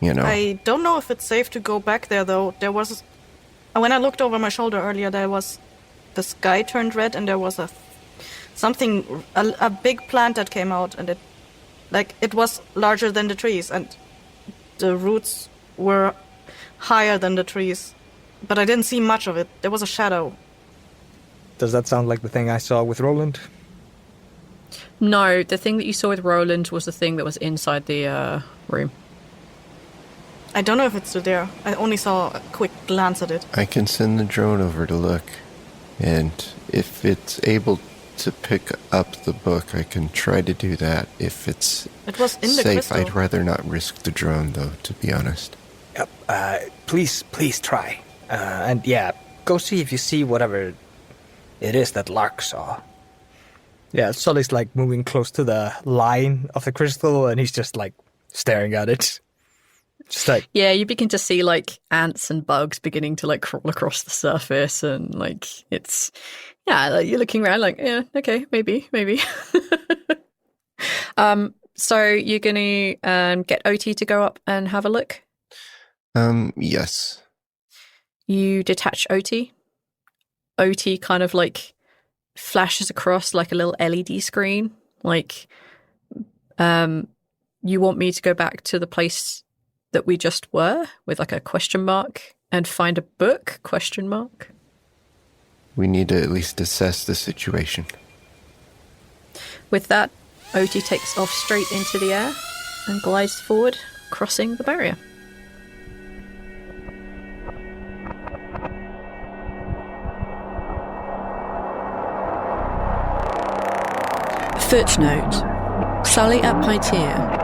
I don't know if it's safe to go back there, though. There was... When I looked over my shoulder earlier, the sky turned red, and there was a big plant that came out, and it was larger than the trees, and the roots were higher than the trees. But I didn't see much of it. There was a shadow. Does that sound like the thing I saw with Roland? No, the thing that you saw with Roland was the thing that was inside the room. I don't know if it's still there. I only saw a quick glance at it. I can send the drone over to look, and if it's able to pick up the book, I can try to do that. If it's It was in the safe, crystal. I'd rather not risk the drone, though, to be honest. Yep. Please try. And yeah, go see if you see whatever it is that Lark saw. Yeah, Sully's like moving close to the line of the crystal, and he's just like staring at it. Just like... Yeah, you begin to see like ants and bugs beginning to like crawl across the surface, and like it's... Yeah, like, you're looking around like, yeah, okay, maybe. So you're going to get OT to go up and have a look? Yes. You detach OT. OT kind of like flashes across like a little LED screen. Like, you want me to go back to the place that we just were with like a question mark and find a book, question mark? We need to at least assess the situation. With that, OT takes off straight into the air and glides forward, crossing the barrier. Footnote: Sully at Pytea.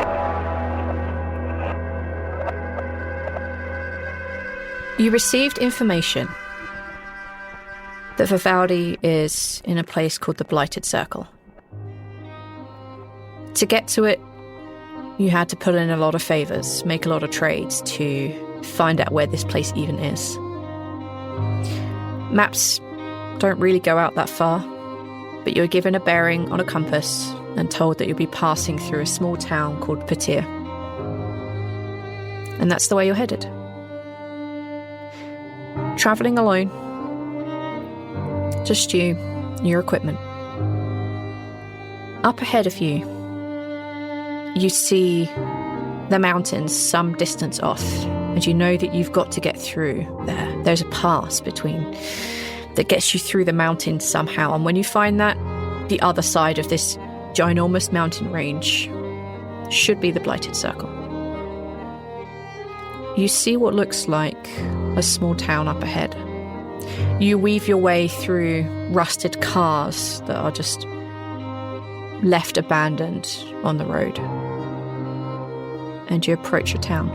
You received information that Vivaldi is in a place called the Blighted Circle. To get to it, You had to put in a lot of favors, make a lot of trades to find out where this place even is. Maps don't really go out that far, but you're given a bearing on a compass and told that you'll be passing through a small town called Pt.4. And that's the way you're headed. Travelling alone. Just you and your equipment. Up ahead of you, you see the mountains some distance off, and you know that you've got to get through there. There's a pass between that gets you through the mountains somehow, and when you find that, the other side of this ginormous mountain range should be the Blighted Circle. You see what looks like a small town up ahead. You weave your way through rusted cars that are just left abandoned on the road. And you approach a town.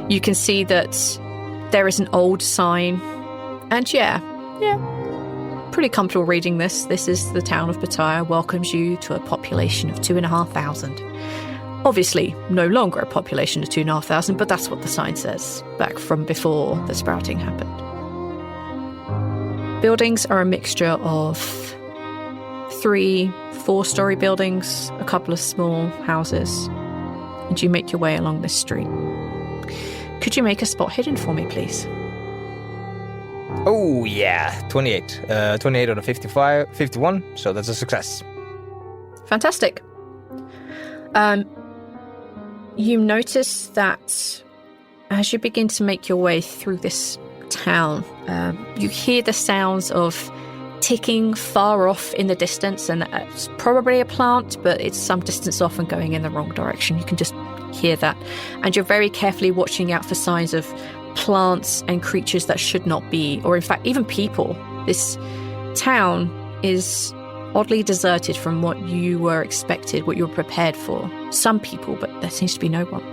You can see that there is an old sign. And yeah, pretty comfortable reading this. This is the town of Pt.4, welcomes you to a population of 2,500. Obviously, no longer a population of 2,500, but that's what the sign says, back from before the sprouting happened. Buildings are a mixture of 3, 4-story buildings, a couple of small houses, and you make your way along this street. Could you make a spot hidden for me, please? Oh, yeah. 28. 28 out of 51, so that's a success. Fantastic. You notice that as you begin to make your way through this town, you hear the sounds of ticking far off in the distance, and it's probably a plant, but it's some distance off and going in the wrong direction. You can just hear that. And you're very carefully watching out for signs of plants and creatures that should not be, or in fact, even people. This town is oddly deserted from what you were expected, what you were prepared for. Some people, but there seems to be no one.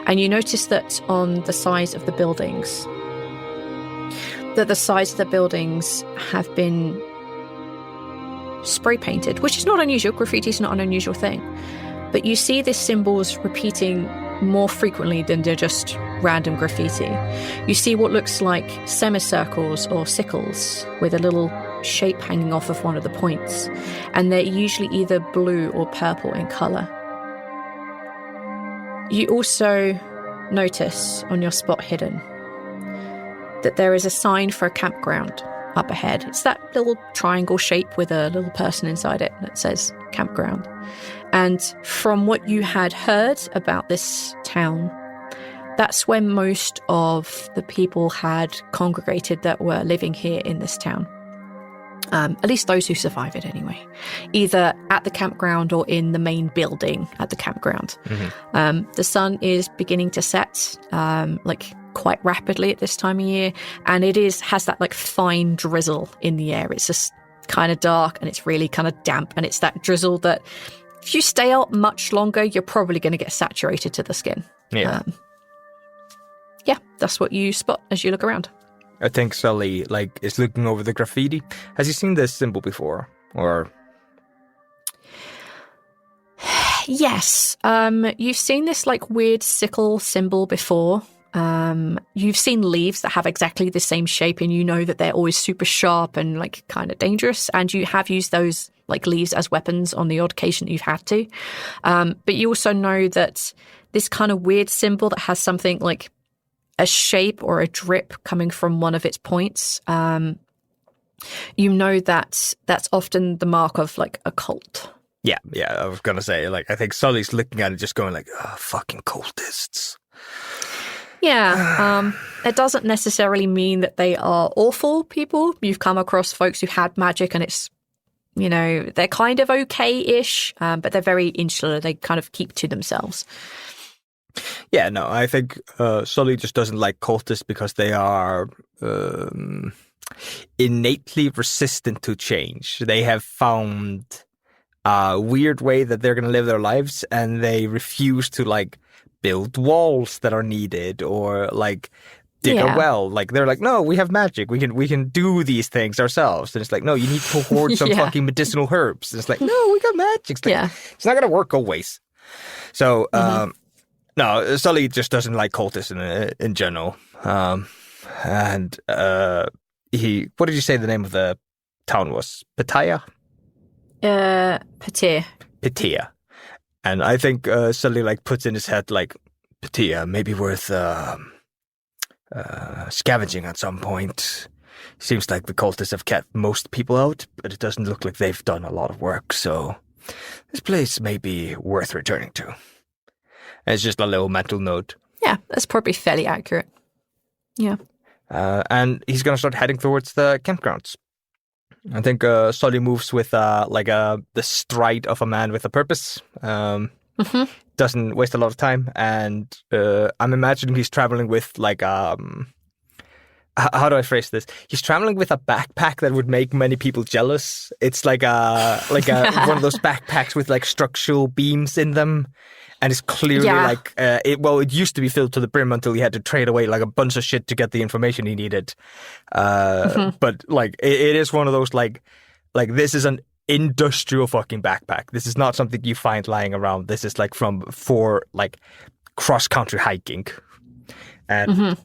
And you notice that on the sides of the buildings, have been spray painted, which is not unusual. Graffiti is not an unusual thing. But you see these symbols repeating more frequently than they're just random graffiti. You see what looks like semicircles or sickles with a little shape hanging off of one of the points, and they're usually either blue or purple in colour. You also notice on your spot hidden that there is a sign for a campground up ahead. It's that little triangle shape with a little person inside it that says campground. And from what you had heard about this town, that's where most of the people had congregated that were living here in this town. At least those who survive it anyway. Either at the campground or in the main building at the campground. Mm-hmm. The sun is beginning to set, quite rapidly at this time of year, and it has that fine drizzle in the air. It's just kind of dark and it's really kind of damp, and it's that drizzle that if you stay out much longer, you're probably going to get saturated to the skin. Yeah. That's what you spot as you look around. I think Sully is looking over the graffiti. Has he seen this symbol before? Or yes. You've seen this weird sickle symbol before. You've seen leaves that have exactly the same shape, and you know that they're always super sharp and kind of dangerous, and you have used those leaves as weapons on the odd occasion that you've had to. But you also know that this kind of weird symbol that has something like a shape or a drip coming from one of its points, you know that's often the mark of a cult. Yeah, I was gonna say, I think Sully's looking at it just going fucking cultists. Yeah, it doesn't necessarily mean that they are awful people. You've come across folks who've had magic, and it's, they're kind of okay-ish, but they're very insular. They kind of keep to themselves. Yeah, no, I think Sully just doesn't like cultists because they are innately resistant to change. They have found a weird way that they're going to live their lives, and they refuse to build walls that are needed or dig a well. They're no, we have magic. We can do these things ourselves. And it's no, you need to hoard some fucking medicinal herbs. And it's no, we got magic. It's it's not going to work always. So, no, Sully just doesn't like cultists in general. And what did you say the name of the town was? Pt.4? Pt.4. And I think Sully like puts in his head like, Pt.4 may be worth scavenging at some point. Seems like the cultists have kept most people out, but it doesn't look like they've done a lot of work, so this place may be worth returning to. And it's just a little mental note. Yeah, that's probably fairly accurate. Yeah. And he's going to start heading towards the campgrounds. I think Sully moves with the stride of a man with a purpose. Doesn't waste a lot of time, and I'm imagining he's traveling with how do I phrase this? He's traveling with a backpack that would make many people jealous. It's like a one of those backpacks with like structural beams in them, and it's clearly it used to be filled to the brim until he had to trade away like a bunch of shit to get the information he needed. But like it is one of those like this is an industrial fucking backpack. This is not something you find lying around. This is like for like cross country hiking. And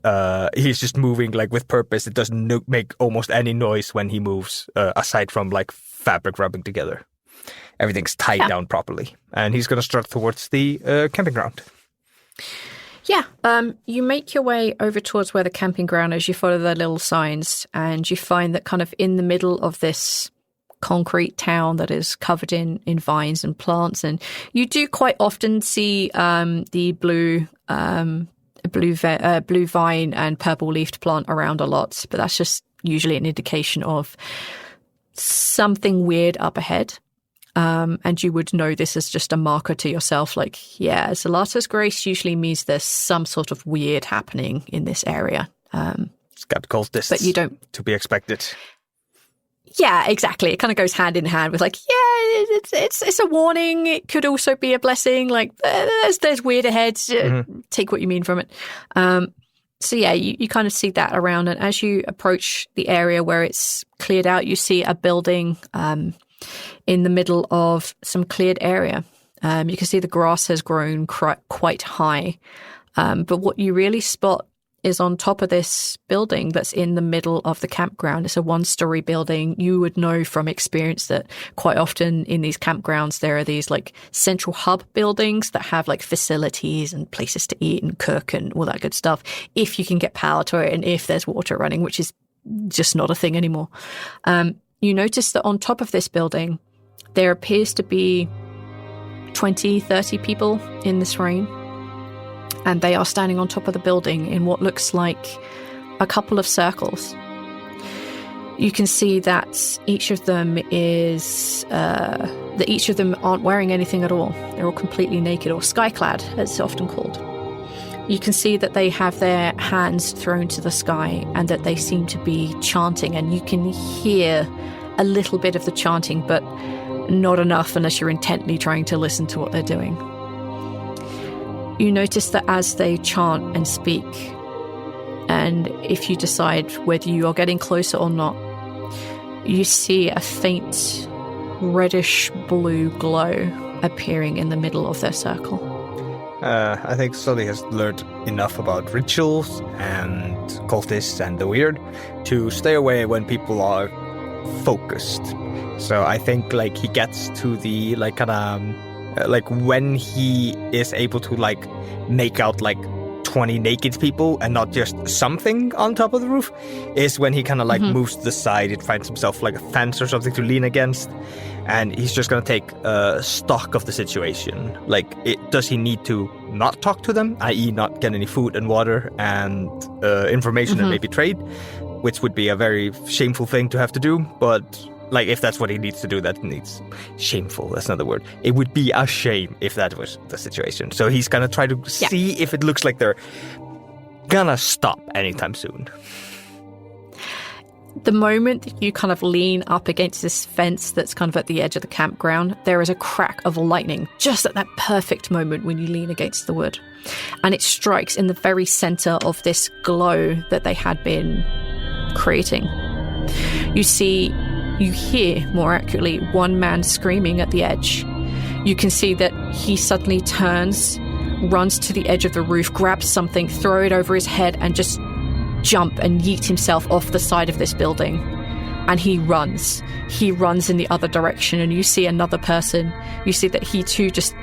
he's just moving like with purpose. It doesn't make almost any noise when he moves, aside from like fabric rubbing together. Everything's tied down properly. And he's going to start towards the camping ground. Yeah. You make your way over towards where the camping ground is. You follow the little signs, and you find that kind of in the middle of this concrete town that is covered in vines and plants. And you do quite often see the blue vine and purple leafed plant around a lot, but that's just usually an indication of something weird up ahead. And you would know this as just a marker to yourself, like, yeah, Zalata's Grace usually means there's some sort of weird happening in this area. It's got cultists, but you don't to be expected. Yeah, exactly. It kind of goes hand in hand with like, yeah, it's a warning. It could also be a blessing. Like there's weird ahead. Take what you mean from it. So yeah, you kind of see that around. And as you approach the area where it's cleared out, you see a building in the middle of some cleared area. You can see the grass has grown quite high. But what you really spot is on top of this building that's in the middle of the campground. It's a one-story building. You would know from experience that quite often in these campgrounds, there are these like central hub buildings that have like facilities and places to eat and cook and all that good stuff. If you can get power to it and if there's water running, which is just not a thing anymore. You notice that on top of this building, there appears to be 20, 30 people in this rain. And they are standing on top of the building in what looks like a couple of circles. You can see that each of them aren't wearing anything at all. They're all completely naked, or skyclad, as it's often called. You can see that they have their hands thrown to the sky and that they seem to be chanting. And you can hear a little bit of the chanting, but not enough unless you're intently trying to listen to what they're doing. You notice that as they chant and speak, and if you decide whether you are getting closer or not, you see a faint reddish-blue glow appearing in the middle of their circle. I think Sully has learned enough about rituals and cultists and the weird to stay away when people are focused. So I think like he gets to the like kind of like when he is able to like make out like 20 naked people and not just something on top of the roof is when he kind of like moves to the side. It finds himself like a fence or something to lean against, and he's just going to take stock of the situation. Like, does he need to not talk to them, i.e. not get any food and water and information and maybe trade, which would be a very shameful thing to have to do, but like, if that's what he needs to do, that needs shameful. That's not the word. It would be a shame if that was the situation. So he's going to try to see if it looks like they're gonna stop anytime soon. The moment that you kind of lean up against this fence that's kind of at the edge of the campground, there is a crack of lightning just at that perfect moment when you lean against the wood. And it strikes in the very center of this glow that they had been creating. You hear, more accurately, one man screaming at the edge. You can see that he suddenly turns, runs to the edge of the roof, grabs something, throw it over his head, and just jump and yeet himself off the side of this building. And he runs. He runs in the other direction, and you see another person. You see that he too just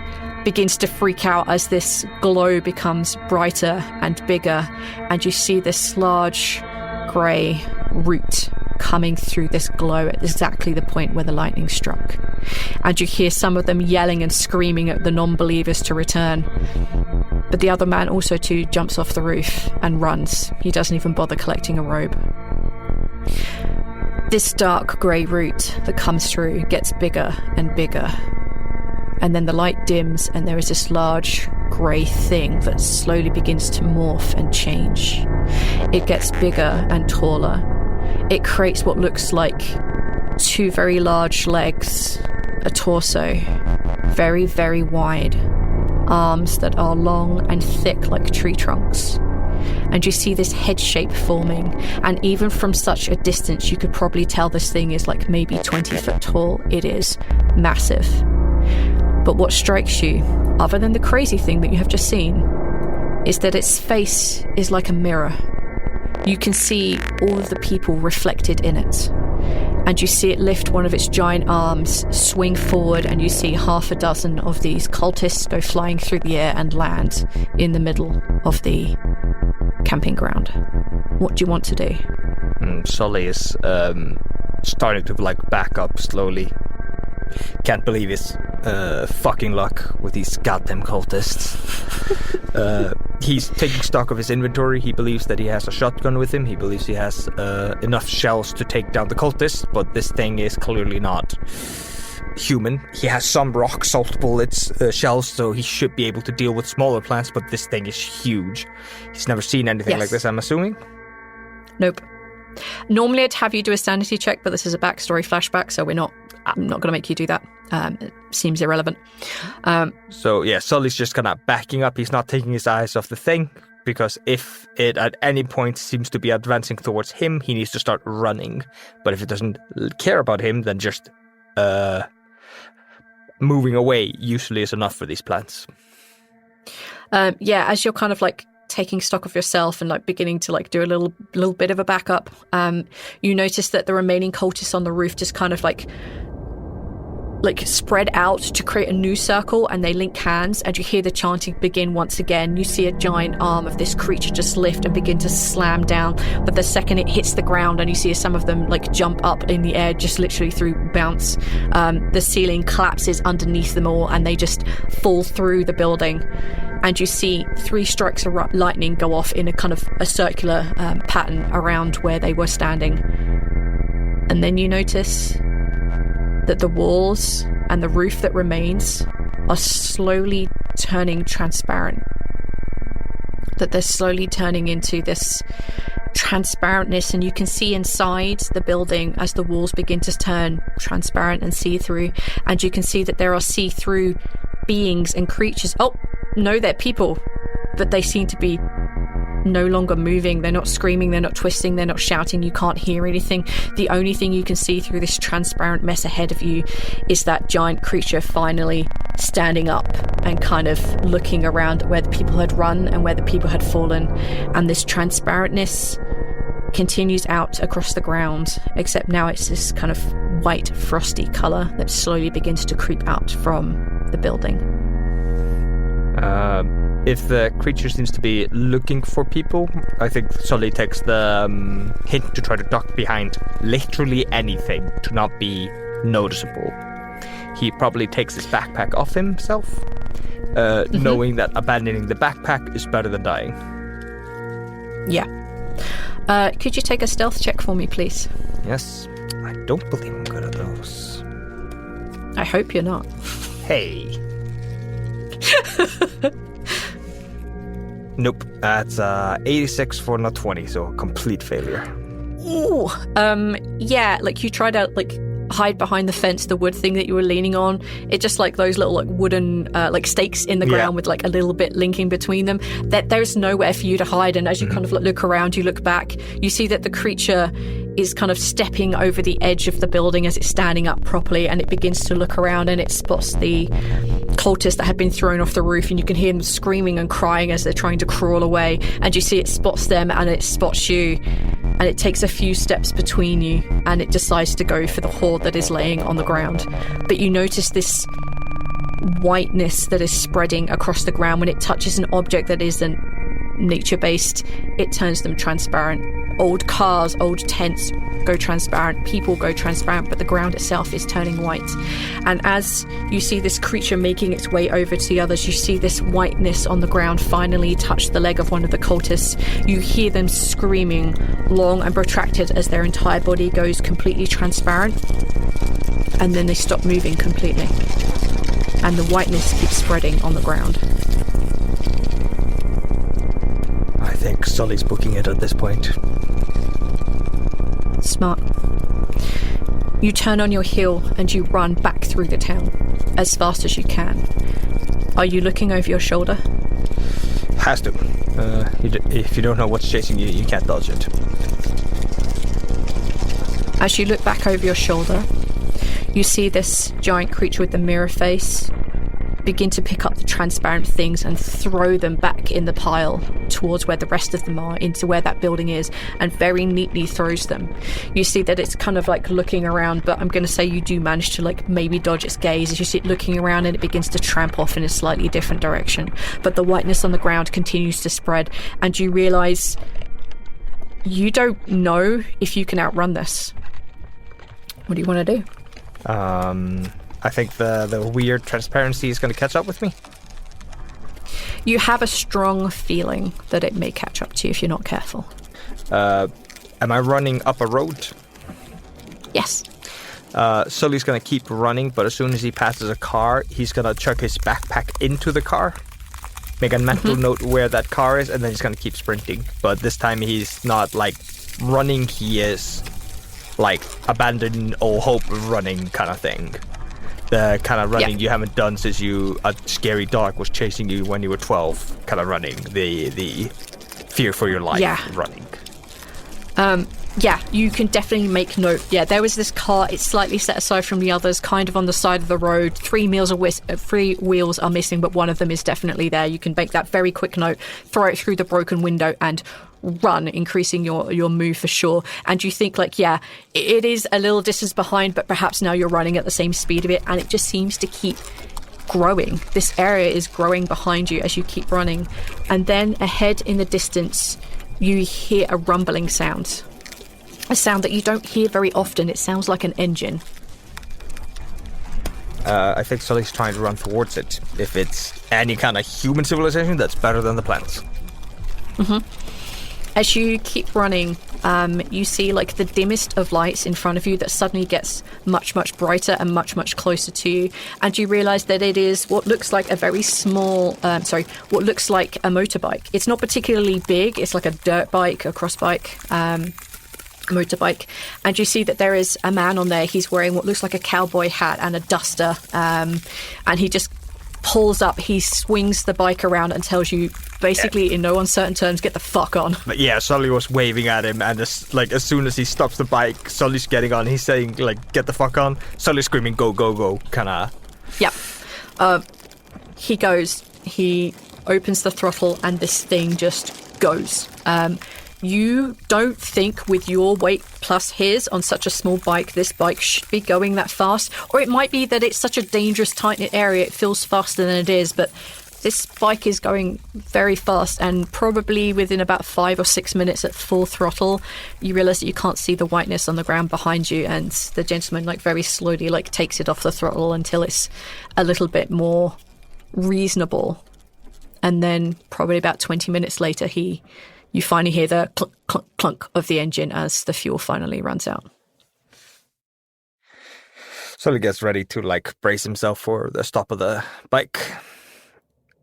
begins to freak out as this glow becomes brighter and bigger, and you see this large grey root coming through this glow at exactly the point where the lightning struck. And you hear some of them yelling and screaming at the non-believers to return. But the other man also too jumps off the roof and runs. He doesn't even bother collecting a robe. This dark grey root that comes through gets bigger and bigger. And then the light dims and there is this large grey thing that slowly begins to morph and change. It gets bigger and taller. It creates what looks like two very large legs, a torso, very, very wide, arms that are long and thick like tree trunks. And you see this head shape forming, and even from such a distance you could probably tell this thing is like maybe 20 foot tall. It is massive. But what strikes you, other than the crazy thing that you have just seen, is that its face is like a mirror. You can see all of the people reflected in it. And you see it lift one of its giant arms, swing forward, and you see half a dozen of these cultists go flying through the air and land in the middle of the camping ground. What do you want to do? Sully is starting to back up slowly. Can't believe his fucking luck with these goddamn cultists. He's taking stock of his inventory. He believes that he has a shotgun with him. He believes he has enough shells to take down the cultists, but this thing is clearly not human. He has some rock salt bullets, shells, so he should be able to deal with smaller plants, but this thing is huge. He's never seen anything like this, I'm assuming? Nope. Normally I'd have you do a sanity check, but this is a backstory flashback, so I'm not going to make you do that. It seems irrelevant. Sully's just kind of backing up. He's not taking his eyes off the thing, because if it at any point seems to be advancing towards him, he needs to start running. But if it doesn't care about him, then just moving away usually is enough for these plants. As you're kind of taking stock of yourself and beginning to do a little bit of a backup, you notice that the remaining cultists on the roof just kind of spread out to create a new circle, and they link hands, and you hear the chanting begin once again. You see a giant arm of this creature just lift and begin to slam down, but the second it hits the ground, and you see some of them jump up in the air just literally through bounce, the ceiling collapses underneath them all and they just fall through the building. And you see 3 strikes of lightning go off in a kind of a circular pattern around where they were standing. And then you notice that the walls and the roof that remains are slowly turning transparent. That they're slowly turning into this transparentness, and you can see inside the building as the walls begin to turn transparent and see-through, and you can see that there are see-through beings and creatures. Oh, no, they're people, but they seem to be no longer moving. They're not screaming, they're not twisting, they're not shouting. You can't hear anything. The only thing you can see through this transparent mess ahead of you is that giant creature finally standing up and kind of looking around at where the people had run and where the people had fallen. And this transparentness continues out across the ground, except now it's this kind of white frosty colour that slowly begins to creep out from the building. If the creature seems to be looking for people, I think Sully takes the hint to try to duck behind literally anything to not be noticeable. He probably takes his backpack off himself, knowing that abandoning the backpack is better than dying. Yeah. Could you take a stealth check for me, please? Yes. I don't believe I'm good at those. I hope you're not. Hey. Nope, that's 86 for not 20, so a complete failure. Ooh, you try to hide behind the fence, the wood thing that you were leaning on. It just those little wooden stakes in the ground with a little bit linking between them. That there's nowhere for you to hide, and as you kind of look around, you look back, you see that the creature is kind of stepping over the edge of the building as it's standing up properly, and it begins to look around and it spots the cultists that had been thrown off the roof, and you can hear them screaming and crying as they're trying to crawl away, and you see it spots them and it spots you, and it takes a few steps between you, and it decides to go for the horde that is laying on the ground. But you notice this whiteness that is spreading across the ground. When it touches an object that isn't nature-based, it turns them transparent. Old cars, old tents go transparent, people go transparent, but the ground itself is turning white. And as you see this creature making its way over to the others, you see this whiteness on the ground finally touch the leg of one of the cultists. You hear them screaming, long and protracted, as their entire body goes completely transparent, and then they stop moving completely. And the whiteness keeps spreading on the ground. I think Sully's booking it at this point. Smart. You turn on your heel and you run back through the town as fast as you can. Are you looking over your shoulder? Has to. If you don't know what's chasing you, you can't dodge it. As you look back over your shoulder, you see this giant creature with the mirror face begin to pick up the transparent things and throw them back in the pile towards where the rest of them are, into where that building is, and very neatly throws them. You see that it's kind of like looking around, but I'm going to say you do manage to like maybe dodge its gaze as you see it looking around, and it begins to tramp off in a slightly different direction. But the whiteness on the ground continues to spread, and you realise you don't know if you can outrun this. What do you want to do? I think the weird transparency is going to catch up with me. You have a strong feeling that it may catch up to you if you're not careful. Am I running up a road? Yes. Sully's going to keep running, but as soon as he passes a car, he's going to chuck his backpack into the car, make a mental note where that car is, and then he's going to keep sprinting. But this time he's not like running, he is like abandon all hope running kind of thing. The kind of running you haven't done since a scary dog was chasing you when you were 12 kind of running. The fear for your life running. Yeah, you can definitely make note. Yeah, there was this car, it's slightly set aside from the others, kind of on the side of the road. Three wheels are missing, but one of them is definitely there. You can make that very quick note, throw it through the broken window and run, increasing your move for sure. And you think like, yeah, it is a little distance behind, but perhaps now you're running at the same speed of it, and it just seems to keep growing. This area is growing behind you as you keep running. And then ahead in the distance, you hear a rumbling sound. A sound that you don't hear very often. It sounds like an engine. I think Sully's trying to run towards it. If it's any kind of human civilization, that's better than the plants. As you keep running, you see like the dimmest of lights in front of you that suddenly gets much, much brighter and much, much closer to you. And you realise that it is what looks like a very small, what looks like a motorbike. It's not particularly big. It's like a dirt bike, a cross bike, motorbike. And you see that there is a man on there. He's wearing what looks like a cowboy hat and a duster. And he just pulls up, he swings the bike around and tells you basically in no uncertain terms, get the fuck on. But yeah, Sully was waving at him, and as soon as he stops the bike, Sully's getting on, he's saying like, get the fuck on. Sully's screaming, go, go, go, kinda. Yeah. He goes, he opens the throttle, and this thing just goes. You don't think with your weight plus his on such a small bike, this bike should be going that fast. Or it might be that it's such a dangerous, tight-knit area, it feels faster than it is. But this bike is going very fast, and probably within about 5 or 6 minutes at full throttle, you realise that you can't see the whiteness on the ground behind you. And the gentleman very slowly takes it off the throttle until it's a little bit more reasonable. And then probably about 20 minutes later, you finally hear the clunk, clunk, clunk of the engine as the fuel finally runs out. Sully gets ready to brace himself for the stop of the bike.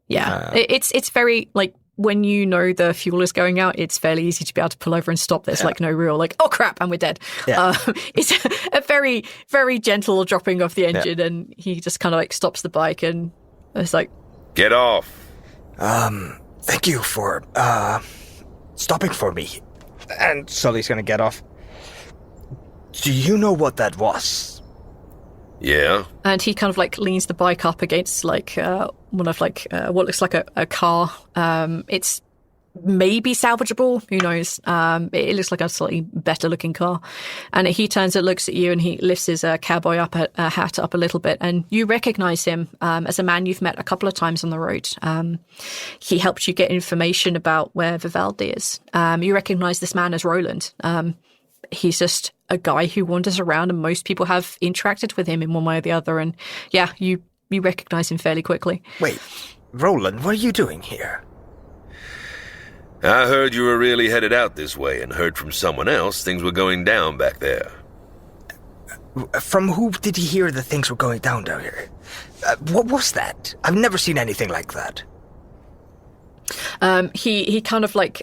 Yeah, it's very when you know the fuel is going out, it's fairly easy to be able to pull over and stop. There's no real oh crap, and we're dead. Yeah. It's a very, very gentle dropping of the engine, and he just kind of stops the bike and it's get off. Thank you for stopping for me. And Sully's gonna get off. Do you know what that was? Yeah? And he kind of like leans the bike up against like one of like what looks like a car. It's maybe salvageable, who knows. It looks like a slightly better looking car. And he turns and looks at you, and he lifts his cowboy hat up a little bit, and you recognize him as a man you've met a couple of times on the road. He helped you get information about where Vivaldi is. You recognize this man as Roland. He's just a guy who wanders around, and most people have interacted with him in one way or the other. And yeah, you recognize him fairly quickly. Wait, Roland, what are you doing here? I heard you were really headed out this way, and heard from someone else things were going down back there. From who did he hear that things were going down here? What was that? I've never seen anything like that. He kind of like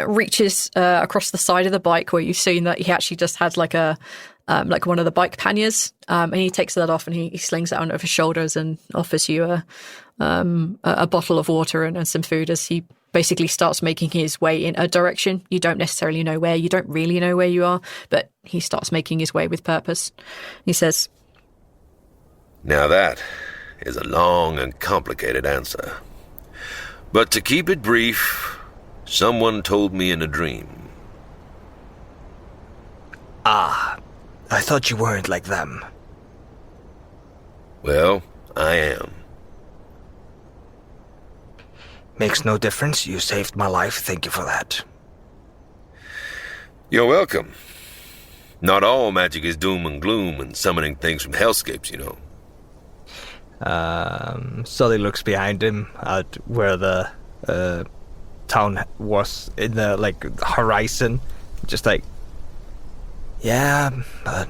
reaches across the side of the bike where you've seen that he actually just had like a like one of the bike panniers, and he takes that off and he slings it on over his shoulders and offers you a bottle of water and some food as he basically starts making his way in a direction. You don't necessarily know where, you don't really know where you are, but he starts making his way with purpose. He says, Now that is a long and complicated answer. But to keep it brief, someone told me in a dream. Ah, I thought you weren't like them. Well, I am. Makes no difference. You saved my life. Thank you for that. You're welcome. Not all magic is doom and gloom and summoning things from hellscapes, you know. Sully looks behind him at where the town was in the like horizon, just like, yeah, but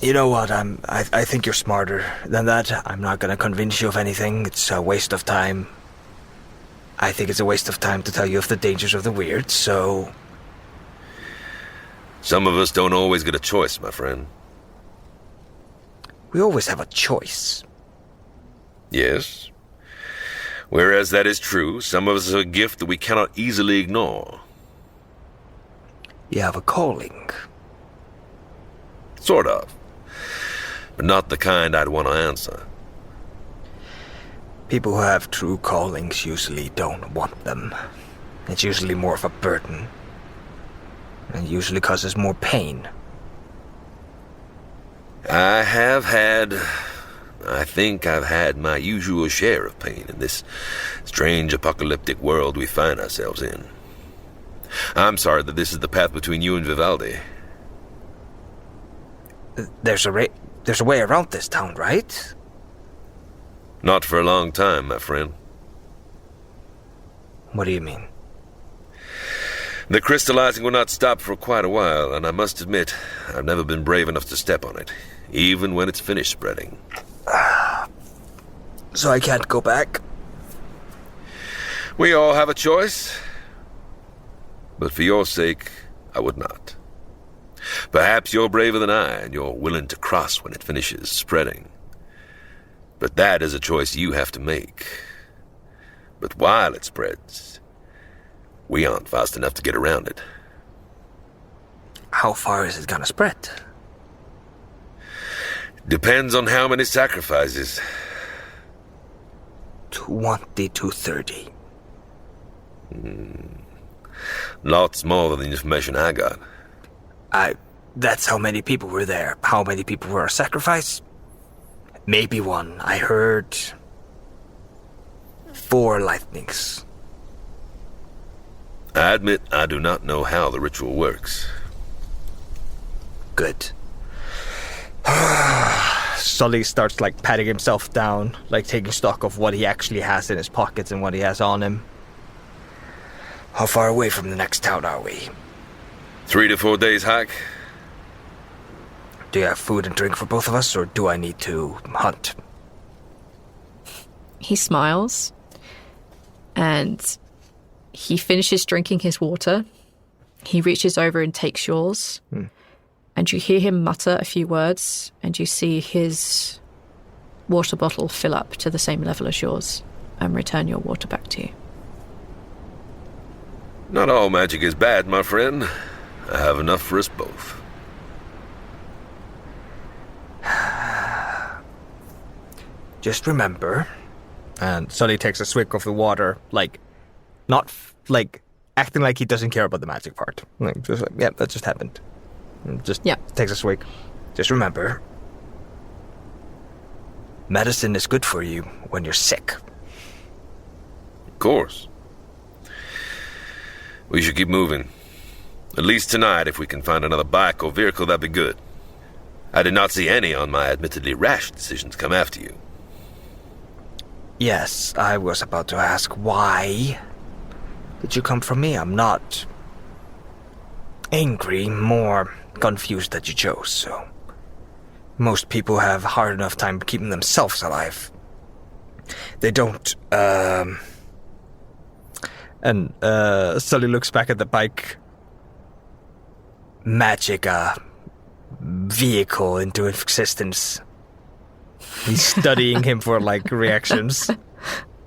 you know what? I think you're smarter than that. I'm not gonna convince you of anything. It's a waste of time. I think it's a waste of time to tell you of the dangers of the weird. So, some of us don't always get a choice, my friend. we always have a choice. Yes. Whereas that is true, some of us have a gift that we cannot easily ignore. You have a calling. Sort of. But not the kind I'd want to answer. People who have true callings usually don't want them. It's usually more of a burden. And usually causes more pain. I think I've had my usual share of pain in this strange apocalyptic world we find ourselves in. I'm sorry that this is the path between you and Vivaldi. There's a way around this town, right? Not for a long time, my friend. What do you mean? The crystallizing will not stop for quite a while, and I must admit, I've never been brave enough to step on it, even when it's finished spreading. So I can't go back? We all have a choice. But for your sake, I would not. Perhaps you're braver than I, and you're willing to cross when it finishes spreading. But that is a choice you have to make. But while it spreads, we aren't fast enough to get around it. How far is it gonna spread? Depends on how many sacrifices. 20 to 30. Lots more than the information I got. That's how many people were there. How many people were a sacrifice? Maybe one. I heard 4 lightnings. I admit I do not know how the ritual works. Good. Sully starts like patting himself down, like taking stock of what he actually has in his pockets and what he has on him. How far away from the next town are we? 3 to 4 days hike. Do you have food and drink for both of us, or do I need to hunt? He smiles, and he finishes drinking his water. He reaches over and takes yours, and you hear him mutter a few words, and you see his water bottle fill up to the same level as yours and return your water back to you. Not all magic is bad, my friend. I have enough for us both. Just remember. And Sully takes a swig of the water, not acting like he doesn't care about the magic part. Just yeah, that just happened. And just takes a swig. Just remember, medicine is good for you when you're sick. Of course. We should keep moving. At least tonight, if we can find another bike or vehicle, that'd be good. I did not see any on my admittedly rash decisions come after you. Yes, I was about to ask, why did you come from me? I'm not angry, more confused that you chose, so. Most people have a hard enough time keeping themselves alive. They don't, And Sully looks back at the bike. Magic a vehicle into existence. He's studying him for, reactions.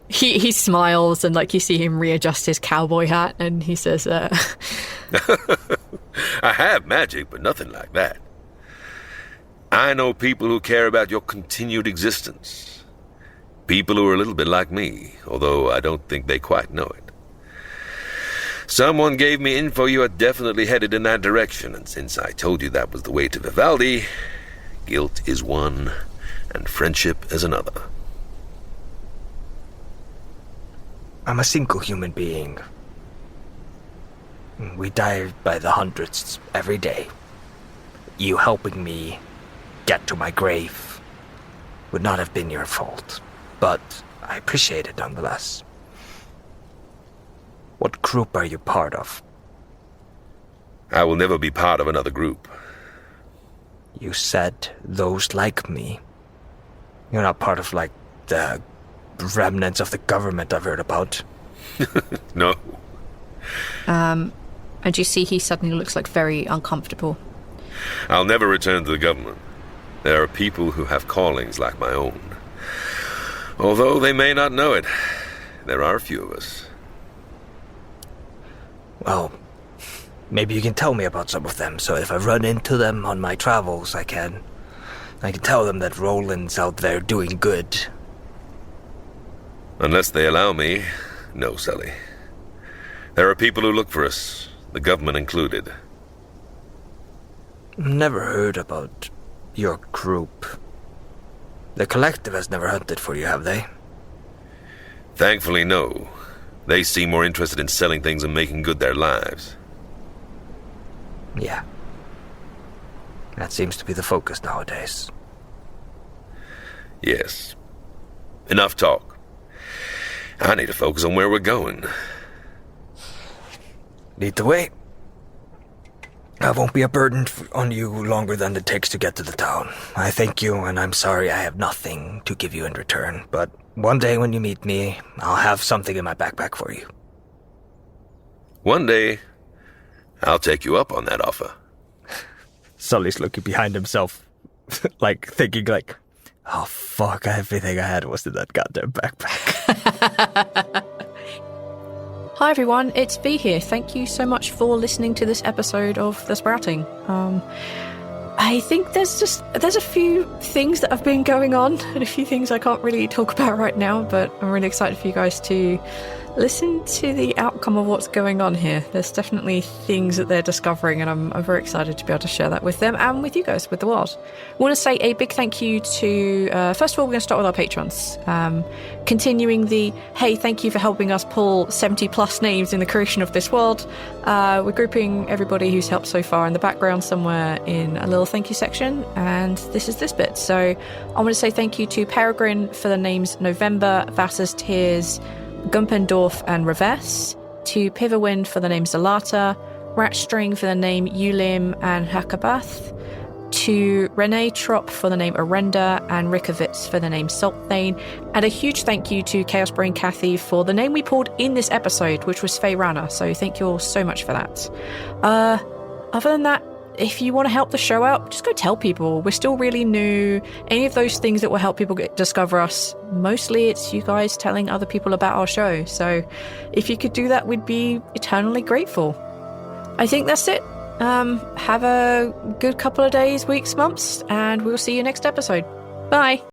He smiles and, you see him readjust his cowboy hat and he says, I have magic, but nothing like that. I know people who care about your continued existence. People who are a little bit like me, although I don't think they quite know it. Someone gave me info you are definitely headed in that direction, and since I told you that was the way to Vivaldi, guilt is one, and friendship is another. I'm a single human being. We die by the hundreds every day. You helping me get to my grave would not have been your fault, but I appreciate it nonetheless. What group are you part of? I will never be part of another group. You said those like me. You're not part of, the remnants of the government I've heard about. No. and you see he suddenly looks very uncomfortable. I'll never return to the government. There are people who have callings like my own. Although they may not know it, there are a few of us. Well, maybe you can tell me about some of them, so if I run into them on my travels, I can tell them that Roland's out there doing good. Unless they allow me, no, Sully. There are people who look for us, the government included. Never heard about your group. The collective has never hunted for you, have they? Thankfully, no. They seem more interested in selling things and making good their lives. Yeah. That seems to be the focus nowadays. Yes. Enough talk. I need to focus on where we're going. Lead the way. I won't be a burden on you longer than it takes to get to the town. I thank you, and I'm sorry I have nothing to give you in return, but one day when you meet me, I'll have something in my backpack for you. One day, I'll take you up on that offer. Sully's looking behind himself, thinking oh fuck, everything I had was in that goddamn backpack. Hi everyone, it's V here. Thank you so much for listening to this episode of The Sprouting. I think there's a few things that have been going on and a few things I can't really talk about right now, but I'm really excited for you guys to listen to the outcome of what's going on here. There's definitely things that they're discovering, and I'm very excited to be able to share that with them and with you guys, with the world. I want to say a big thank you to, first of all, we're going to start with our patrons. Continuing the, hey, thank you for helping us pull 70 plus names in the creation of this world. We're grouping everybody who's helped so far in the background somewhere in a little thank you section, and this is this bit. So I want to say thank you to Peregrine for the names November, Vassar's Tears, Gumpendorf and Reves, to Piverwind for the name Zalata, Ratstring for the name Ulim and Hakabath, to Renee Trop for the name Arenda, and Rickovitz for the name Saltthane, and a huge thank you to Chaos Brain Kathy for the name we pulled in this episode, which was Faye Rana, so thank you all so much for that. Other than that, if you want to help the show out, just go tell people. We're still really new. Any of those things that will help people discover us, mostly it's you guys telling other people about our show. So if you could do that, we'd be eternally grateful. I think that's it. Have a good couple of days, weeks, months, and we'll see you next episode. Bye.